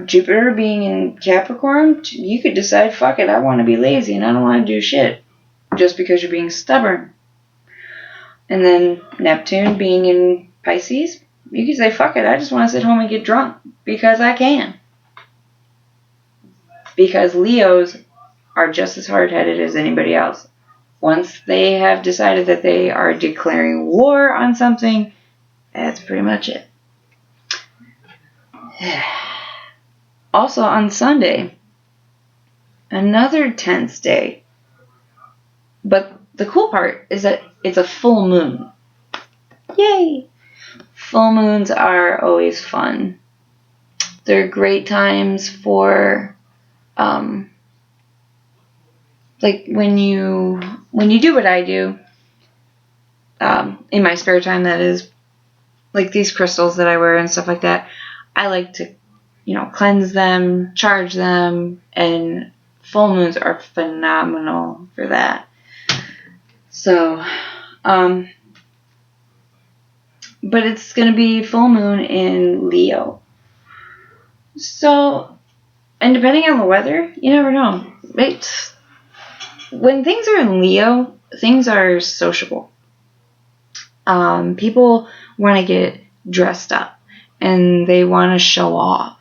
Jupiter being in Capricorn, you could decide, fuck it, I want to be lazy and I don't want to do shit, just because you're being stubborn. And then Neptune being in Pisces, you could say, fuck it, I just want to sit home and get drunk, because I can. Because Leos are just as hard-headed as anybody else. Once they have decided that they are declaring war on something, that's pretty much it. Also on Sunday, another tense day. But the cool part is that it's a full moon. Yay! Full moons are always fun. They're great times for, like when you do what I do, in my spare time, that is, like these crystals that I wear and stuff like that, I like to, cleanse them, charge them, and full moons are phenomenal for that. So, but it's going to be full moon in Leo. So, and depending on the weather, you never know. When things are in Leo, things are sociable. People want to get dressed up and they want to show off.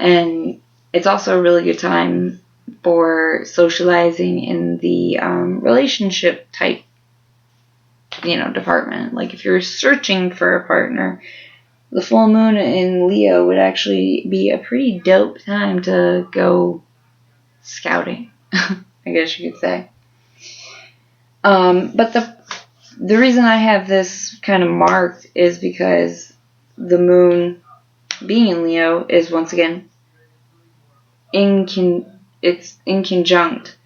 And it's also a really good time for socializing in the relationship type, department. Like if you're searching for a partner, the full moon in Leo would actually be a pretty dope time to go scouting, I guess you could say. But the reason I have this kind of marked is because the moon being in Leo is once again it's in conjunct.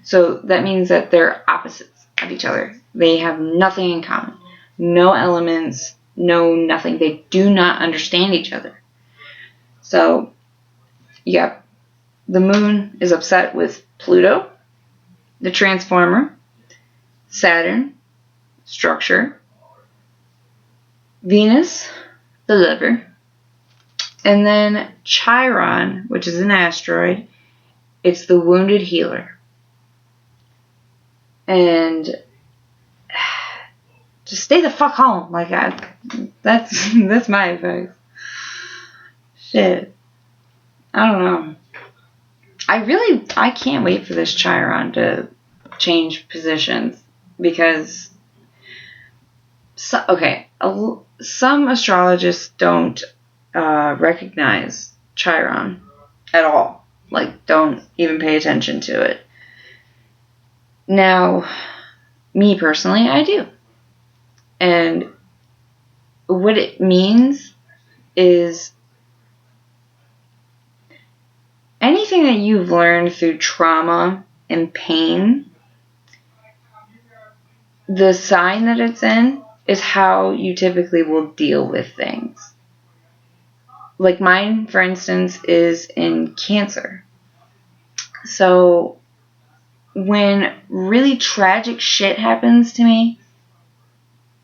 So that means that they're opposites of each other. They have nothing in common. No elements, no nothing. They do not understand each other. So, yeah, the moon is upset with Pluto, the transformer, Saturn, structure, Venus, the liver, and then Chiron, which is an asteroid. It's the wounded healer. And just stay the fuck home. Like, that's my advice. Shit. I don't know. I can't wait for this Chiron to change positions, because some astrologists don't recognize Chiron at all. Like, don't even pay attention to it. Now, me personally, I do. And what it means is anything that you've learned through trauma and pain, the sign that it's in is how you typically will deal with things. Like mine, for instance, is in Cancer. So when really tragic shit happens to me,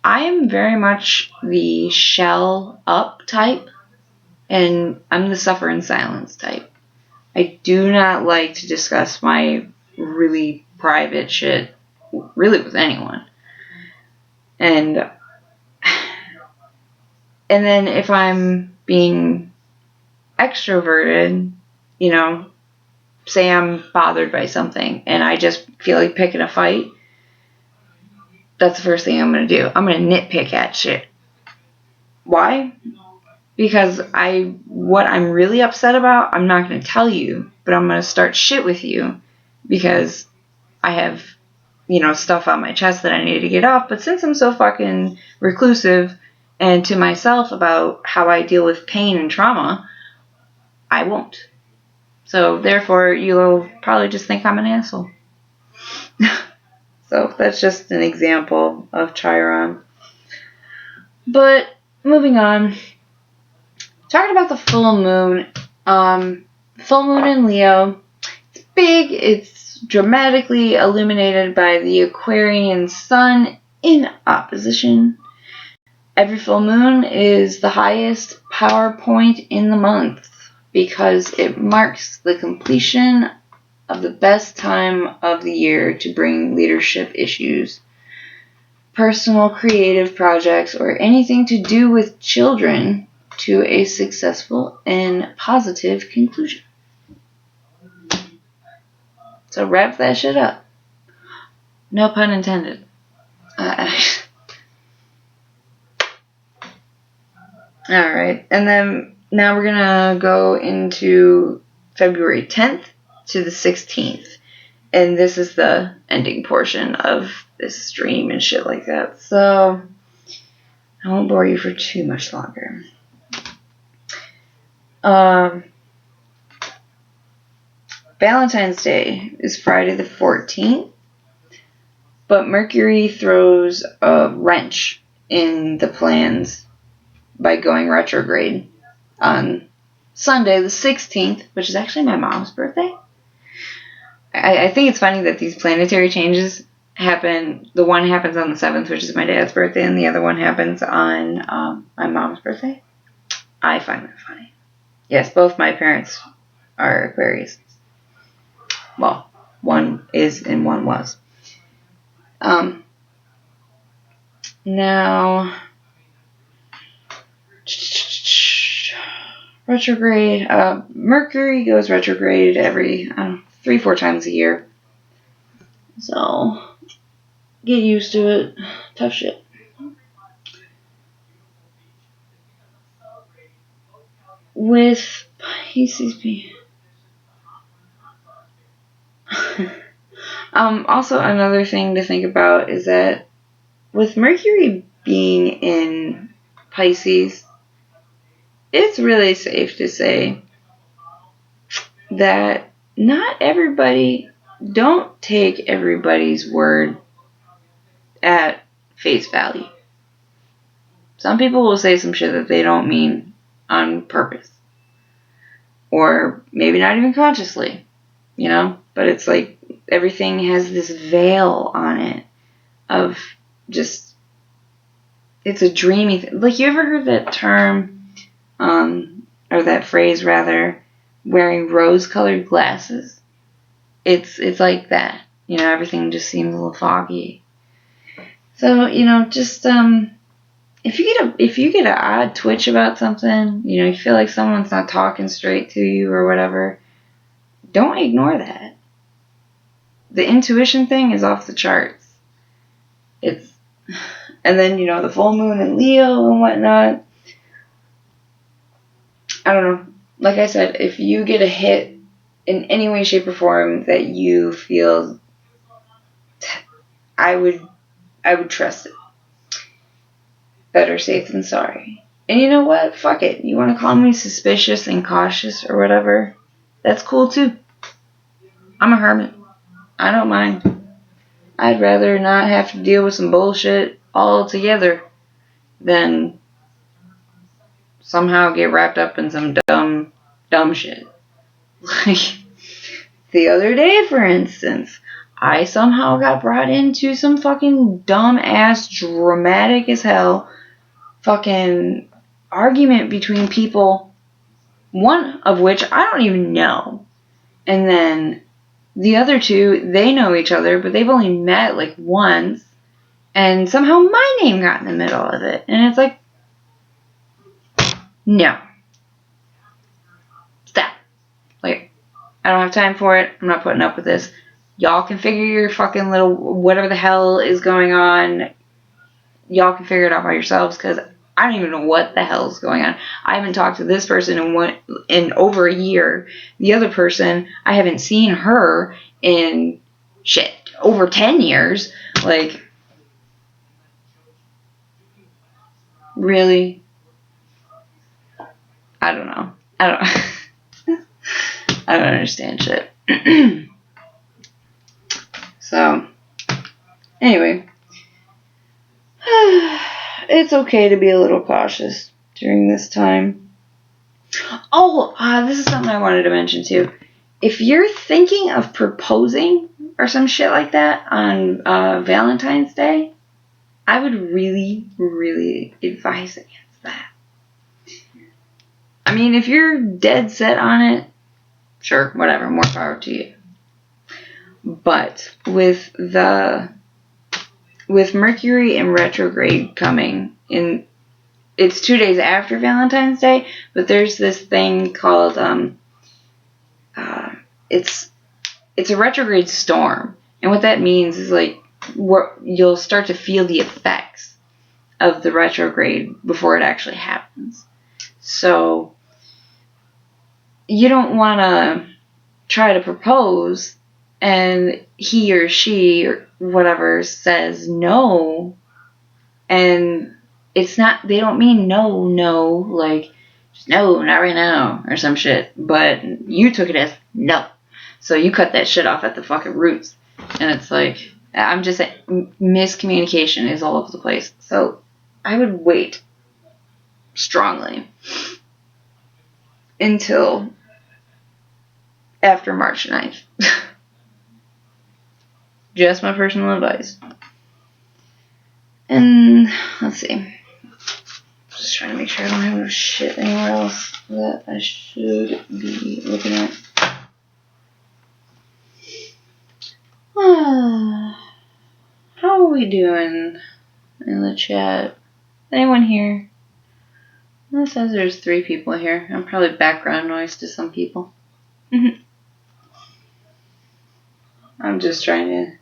I am very much the shell up type, and I'm the suffer in silence type. I do not like to discuss my really private shit, really, with anyone. And then if I'm being extroverted, you know, say I'm bothered by something and I just feel like picking a fight, that's the first thing I'm going to do. I'm going to nitpick at shit. Why? Because what I'm really upset about, I'm not going to tell you, but I'm going to start shit with you because I have, you know, stuff on my chest that I need to get off. But since I'm so fucking reclusive and to myself about how I deal with pain and trauma, I won't. So therefore, you'll probably just think I'm an asshole. So that's just an example of Chiron. But moving on, talking about the full moon. Full moon in Leo. It's big. It's dramatically illuminated by the Aquarian sun in opposition. Every full moon is the highest power point in the month because it marks the completion of the best time of the year to bring leadership issues, personal creative projects, or anything to do with children to a successful and positive conclusion. So wrap that shit up. No pun intended. Alright, and then now we're gonna go into February 10th to the 16th. And this is the ending portion of this stream and shit like that. So I won't bore you for too much longer. Valentine's Day is Friday the 14th, but Mercury throws a wrench in the plans by going retrograde on Sunday the 16th, which is actually my mom's birthday. I think it's funny that these planetary changes happen. The one happens on the 7th, which is my dad's birthday, and the other one happens on my mom's birthday. I find that funny. Yes, both my parents are Aquarius. Well, one is and one was. Now, retrograde. Mercury goes retrograde every 3-4 times a year. So, get used to it. Tough shit. With Pisces being... also, another thing to think about is that with Mercury being in Pisces, it's really safe to say that not everybody, don't take everybody's word at face value. Some people will say some shit that they don't mean on purpose. Or maybe not even consciously, you know? But it's like everything has this veil on it of just, it's a dreamy thing. Like, you ever heard that term, or that phrase rather, wearing rose-colored glasses? It's like that. You know, everything just seems a little foggy. So, you know, just, if you get an odd twitch about something, you know, you feel like someone's not talking straight to you or whatever, don't ignore that. The intuition thing is off the charts. And then, you know, the full moon in Leo and whatnot. I don't know. Like I said, if you get a hit in any way, shape, or form that you feel, I would trust it. Better safe than sorry. And you know what? Fuck it. You want to call me suspicious and cautious or whatever? That's cool too. I'm a hermit. I don't mind. I'd rather not have to deal with some bullshit altogether than somehow get wrapped up in some dumb shit. Like, the other day, for instance, I somehow got brought into some fucking dumb-ass, dramatic as hell fucking argument between people, one of which I don't even know. And then the other two, they know each other, but they've only met like once. And somehow my name got in the middle of it. And it's like, no. Stop. Like, I don't have time for it. I'm not putting up with this. Y'all can figure your fucking little whatever the hell is going on. Y'all can figure it out by yourselves, because I don't even know what the hell is going on. I haven't talked to this person in over a year. The other person, I haven't seen her in over 10 years. Like, really? I don't know. I don't understand shit. So, anyway. It's okay to be a little cautious during this time. Oh, this is something I wanted to mention too. If you're thinking of proposing or some shit like that on Valentine's Day, I would really, really advise against that. I mean, if you're dead set on it, sure, whatever, more power to you. But with Mercury in retrograde coming in, it's 2 days after Valentine's Day, but there's this thing called it's a retrograde storm, and what that means is like you'll start to feel the effects of the retrograde before it actually happens. So you don't want to try to propose and he or she or whatever says no, and it's not, they don't mean no, like, just no, not right now, or some shit, but you took it as no. So you cut that shit off at the fucking roots. And it's like, I'm just saying, miscommunication is all over the place. So I would wait strongly until after March 9th. Just my personal advice. And let's see. Just trying to make sure I don't have no shit anywhere else that I should be looking at. How are we doing in the chat? Anyone here? It says there's 3 people here. I'm probably background noise to some people. I'm just trying to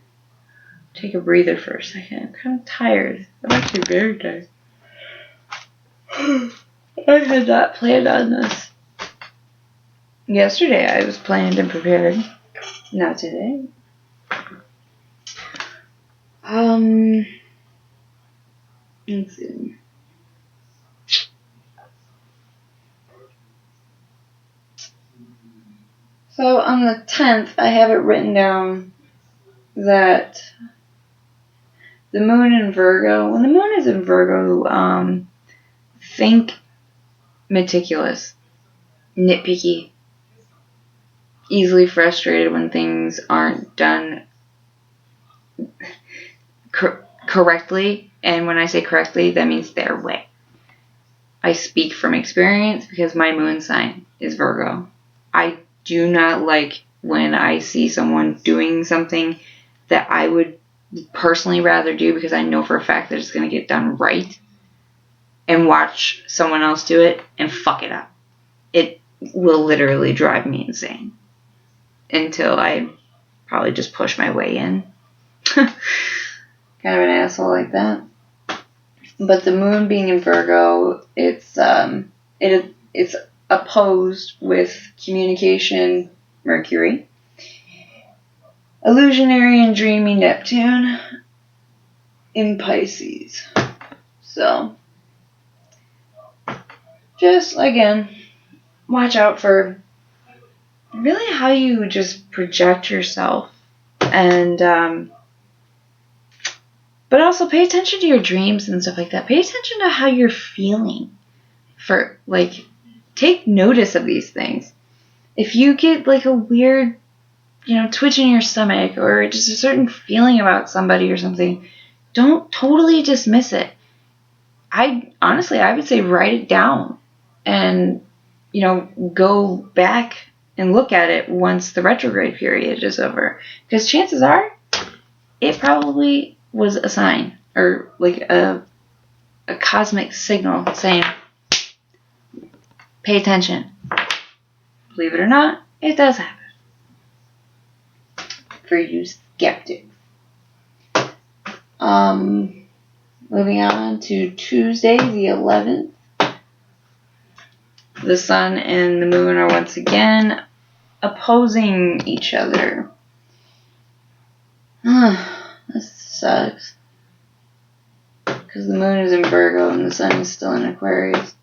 take a breather for a second. I'm kind of tired. I'm actually very tired. I had not planned on this. Yesterday I was planned and prepared. Not today. Let's see. So on the 10th, I have it written down that the moon in Virgo, when the moon is in Virgo, think meticulous, nitpicky, easily frustrated when things aren't done correctly. And when I say correctly, that means their way. I speak from experience because my moon sign is Virgo. I do not like when I see someone doing something that I would personally rather do because I know for a fact that it's going to get done right, and watch someone else do it and fuck it up. It will literally drive me insane until I probably just push my way in. Kind of an asshole like that. But the moon being in Virgo, it's opposed with communication Mercury, illusionary and dreamy Neptune in Pisces. So just again, watch out for really how you just project yourself, and but also pay attention to your dreams and stuff like that. Pay attention to how you're feeling. For like, take notice of these things. If you get like a weird, twitch in your stomach or just a certain feeling about somebody or something, don't totally dismiss it. I would say write it down and, go back and look at it once the retrograde period is over. Because chances are it probably was a sign or like a cosmic signal saying, pay attention. Believe it or not, it does happen. For you skeptics. Moving on to Tuesday the 11th. The sun and the moon are once again opposing each other. This sucks. Because the moon is in Virgo and the sun is still in Aquarius.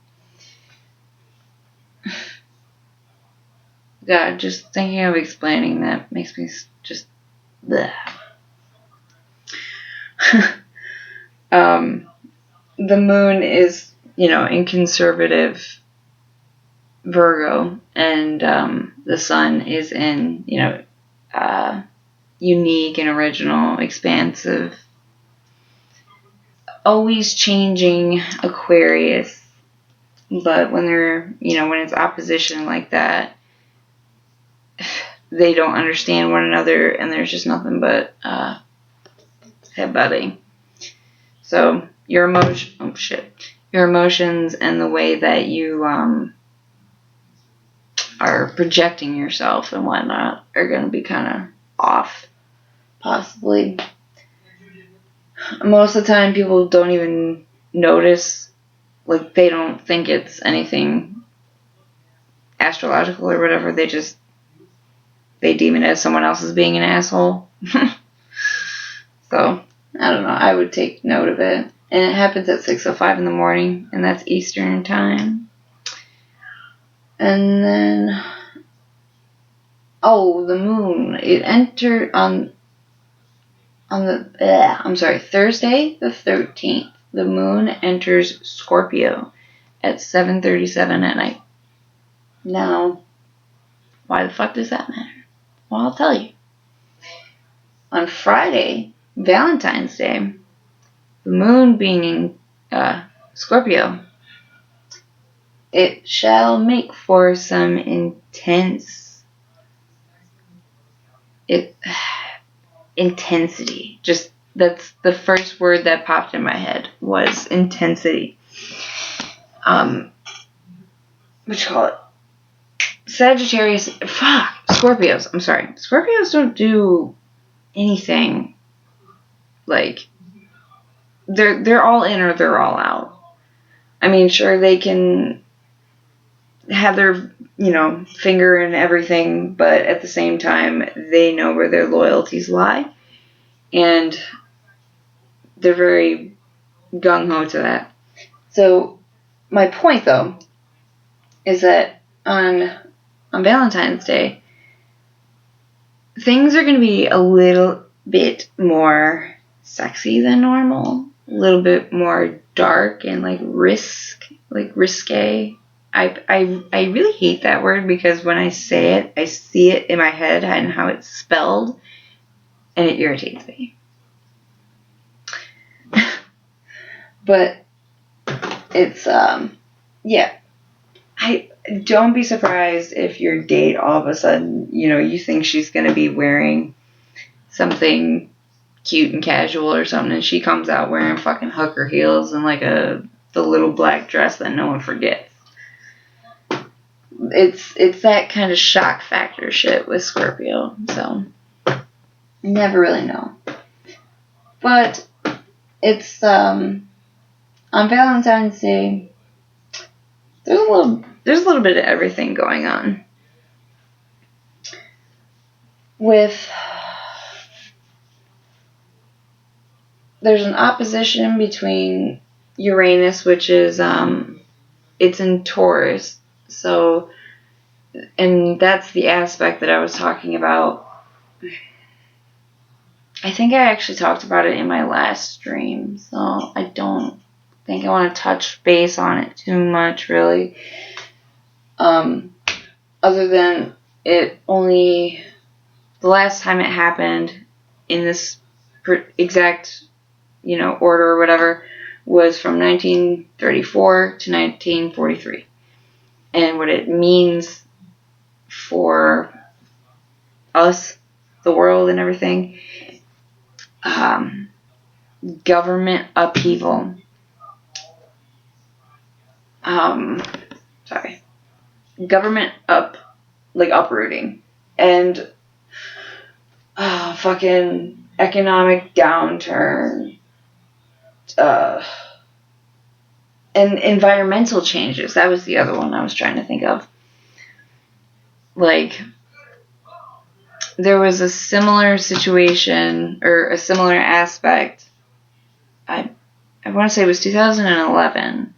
God, just thinking of explaining that makes me just bleh. The moon is, in conservative Virgo, and the sun is in, unique and original, expansive, always changing Aquarius. But when they're, when it's opposition like that, they don't understand one another, and there's just nothing but headbutting. So your emotions and the way that you are projecting yourself and whatnot are going to be kind of off, possibly. Most of the time, people don't even notice, like, they don't think it's anything astrological or whatever. They deem it as someone else as being an asshole. So, I don't know. I would take note of it. And it happens at 6:05 in the morning, and that's Eastern time. And then, the moon. It entered on Thursday the 13th. The moon enters Scorpio at 7:37 at night. Now, why the fuck does that matter? Well, I'll tell you. On Friday, Valentine's Day, the moon being in Scorpio, it shall make for some intense intensity. Just, that's the first word that popped in my head, was intensity. What you call it? Scorpios. I'm sorry. Scorpios don't do anything like, they're all in or they're all out. I mean, sure, they can have their, finger in everything, but at the same time, they know where their loyalties lie, and they're very gung-ho to that. So, my point, though, is that on Valentine's Day, things are going to be a little bit more sexy than normal, a little bit more dark and risque. I really hate that word, because when I say it, I see it in my head and how it's spelled, and it irritates me. But it's don't be surprised if your date all of a sudden, you think she's going to be wearing something cute and casual or something, and she comes out wearing fucking hooker heels and the little black dress that no one forgets. It's that kind of shock factor shit with Scorpio, so never really know. But it's on Valentine's Day, there's a little bit of everything going on. There's an opposition between Uranus, which is it's in Taurus. So, and that's the aspect that I was talking about. I think I actually talked about it in my last stream, so I don't think I want to touch base on it too much, really. Other than the last time it happened in this exact, order or whatever, was from 1934 to 1943. And what it means for us, the world and everything, government upheaval. Government uprooting, and fucking economic downturn, and environmental changes. That was the other one I was trying to think of. Like, there was a similar situation, or a similar aspect. I want to say it was 2011,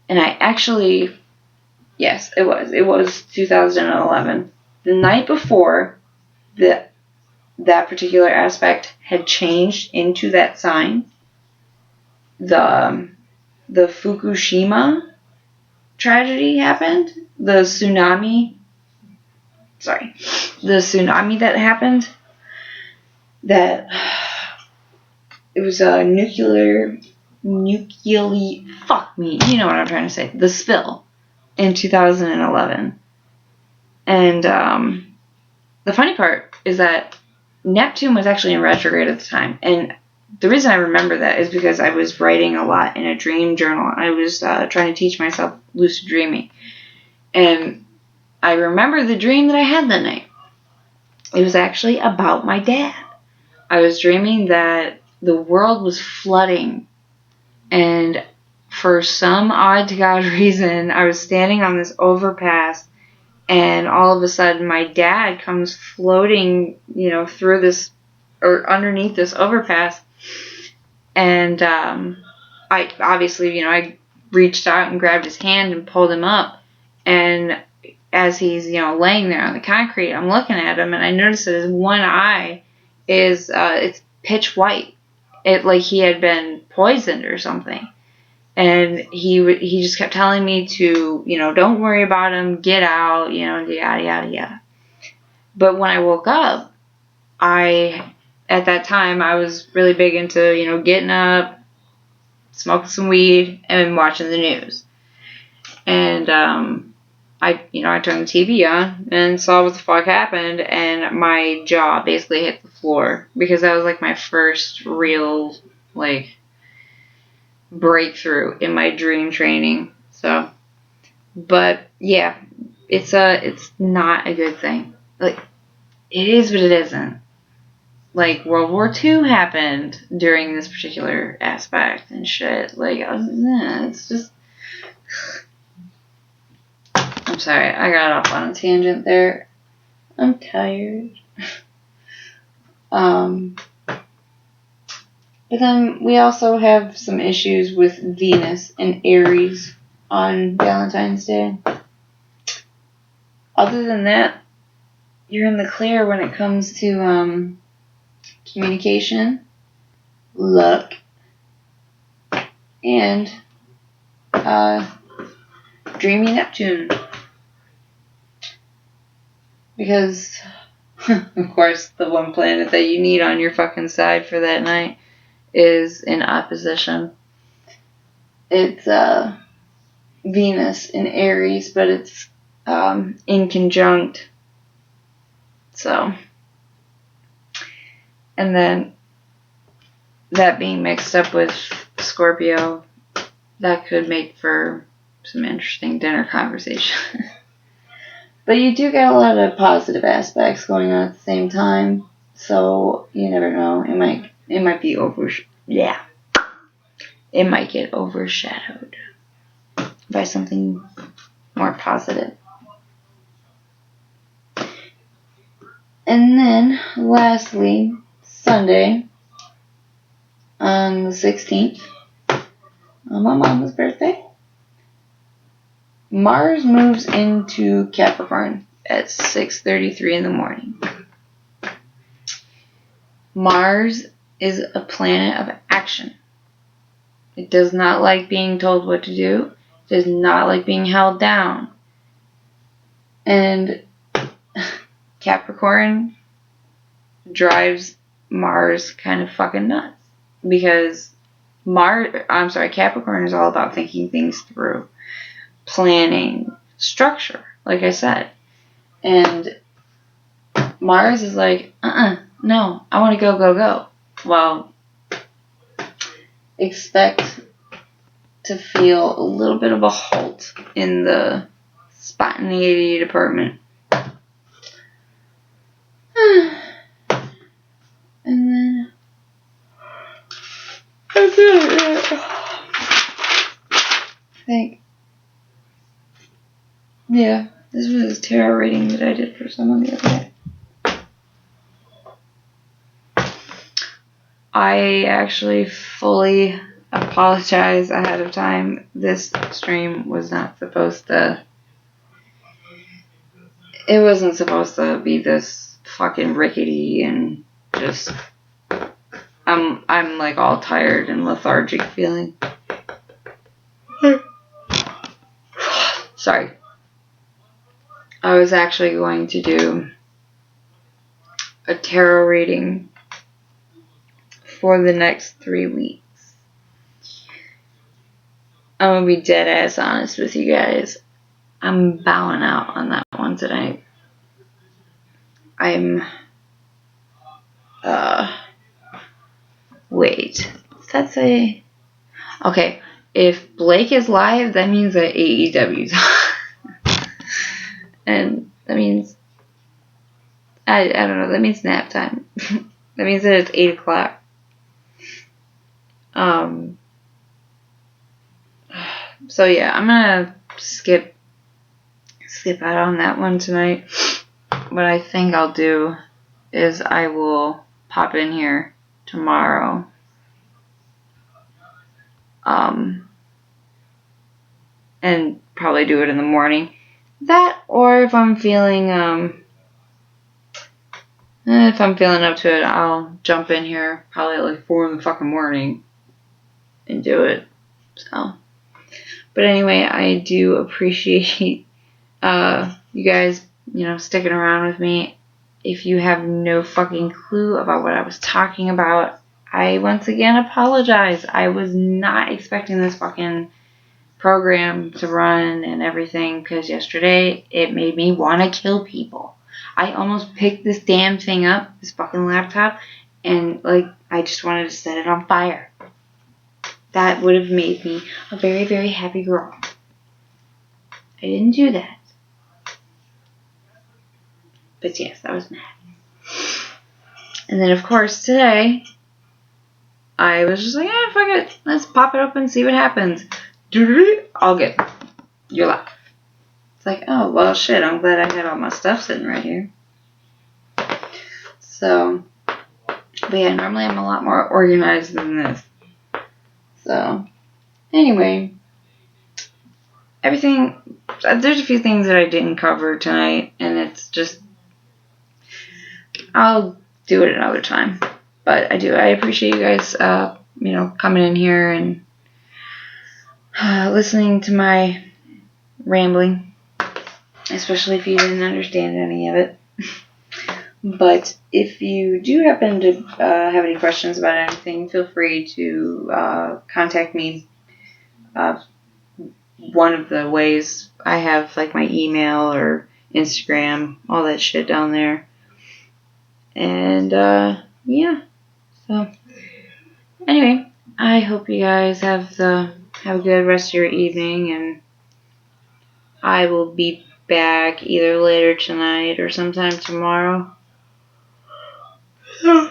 and I actually, yes, it was 2011. The night before that particular aspect had changed into that sign, the Fukushima tragedy happened. The tsunami that happened, that it was a nuclear, fuck me, you know what I'm trying to say, the spill in 2011. And the funny part is that Neptune was actually in retrograde at the time, and the reason I remember that is because I was writing a lot in a dream journal. I was trying to teach myself lucid dreaming, and I remember the dream that I had that night. It was actually about my dad. I was dreaming that the world was flooding, and for some odd to God reason, I was standing on this overpass, and all of a sudden my dad comes floating, through this, or underneath this overpass, and I obviously, I reached out and grabbed his hand and pulled him up, and as he's, laying there on the concrete, I'm looking at him, and I noticed that his one eye is, it's pitch white. It, like he had been poisoned or something. And he just kept telling me to, don't worry about him, get out, yada, yada, yada. But when I woke up, at that time, I was really big into, getting up, smoking some weed, and watching the news. And, I turned the TV on and saw what the fuck happened, and my jaw basically hit the floor, because that was, like, my first real, like, breakthrough in my dream training. So, but yeah, it's not a good thing. Like, it is, but it isn't. Like, World War II happened during this particular aspect and shit. Like, it's just, I'm sorry, I got off on a tangent there. I'm tired. But then we also have some issues with Venus and Aries on Valentine's Day. Other than that, you're in the clear when it comes to communication, luck, and dreamy Neptune. Because, of course, the one planet that you need on your fucking side for that night is in opposition. It's Venus in Aries, but it's in conjunct. So, and then that being mixed up with Scorpio, that could make for some interesting dinner conversation. But you do get a lot of positive aspects going on at the same time, so you never know. It might be it might get overshadowed by something more positive. And then, lastly, Sunday, on the 16th, on my mama's birthday, Mars moves into Capricorn at 6:33 in the morning. Mars is a planet of action. It does not like being told what to do. It does not like being held down. And Capricorn drives Mars kind of fucking nuts. Because Capricorn is all about thinking things through. Planning, structure, like I said. And Mars is like, no, I want to go, go, go. Well, expect to feel a little bit of a halt in the spontaneity department. And then that's it. I think, yeah, this was a tarot reading that I did for someone the other day. I actually fully apologize ahead of time. This stream was not supposed to. It wasn't supposed to be this fucking rickety and just. I'm like all tired and lethargic feeling. Sorry. I was actually going to do a tarot reading for the next 3 weeks. I'm gonna be dead ass honest with you guys. I'm bowing out on that one tonight. Wait. Does that say? Okay. If Blake is live, that means that AEW's on. And that means, I don't know, that means nap time. That means that it's 8 o'clock. So yeah, I'm gonna skip out on that one tonight. What I think I'll do is I will pop in here tomorrow. And probably do it in the morning. That, or if I'm feeling up to it, I'll jump in here probably at like 4 in the fucking morning and do it. So, but anyway, I do appreciate you guys, sticking around with me. If you have no fucking clue about what I was talking about, I once again apologize. I was not expecting this fucking program to run and everything, because yesterday it made me want to kill people. I almost picked this damn thing up, this fucking laptop, and I just wanted to set it on fire. That would have made me a very, very happy girl. I didn't do that. But yes, I was mad. And then of course today, I was just like, fuck it, let's pop it open and see what happens. All good. You're live. It's like, oh, well, shit, I'm glad I had all my stuff sitting right here. So, but yeah, normally I'm a lot more organized than this. So, anyway, there's a few things that I didn't cover tonight, and it's just, I'll do it another time. But I appreciate you guys, coming in here and listening to my rambling, especially if you didn't understand any of it. But if you do happen to have any questions about anything, feel free to contact me. One of the ways I have my email or Instagram, all that shit down there. And yeah. So anyway, I hope you guys have a good rest of your evening, and I will be back either later tonight or sometime tomorrow. So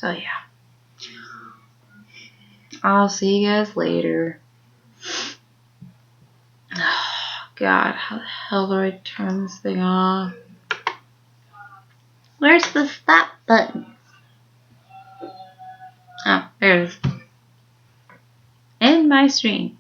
yeah. I'll see you guys later. Oh, God, how the hell do I turn this thing off? Where's the stop button? Oh, there it is. End my stream.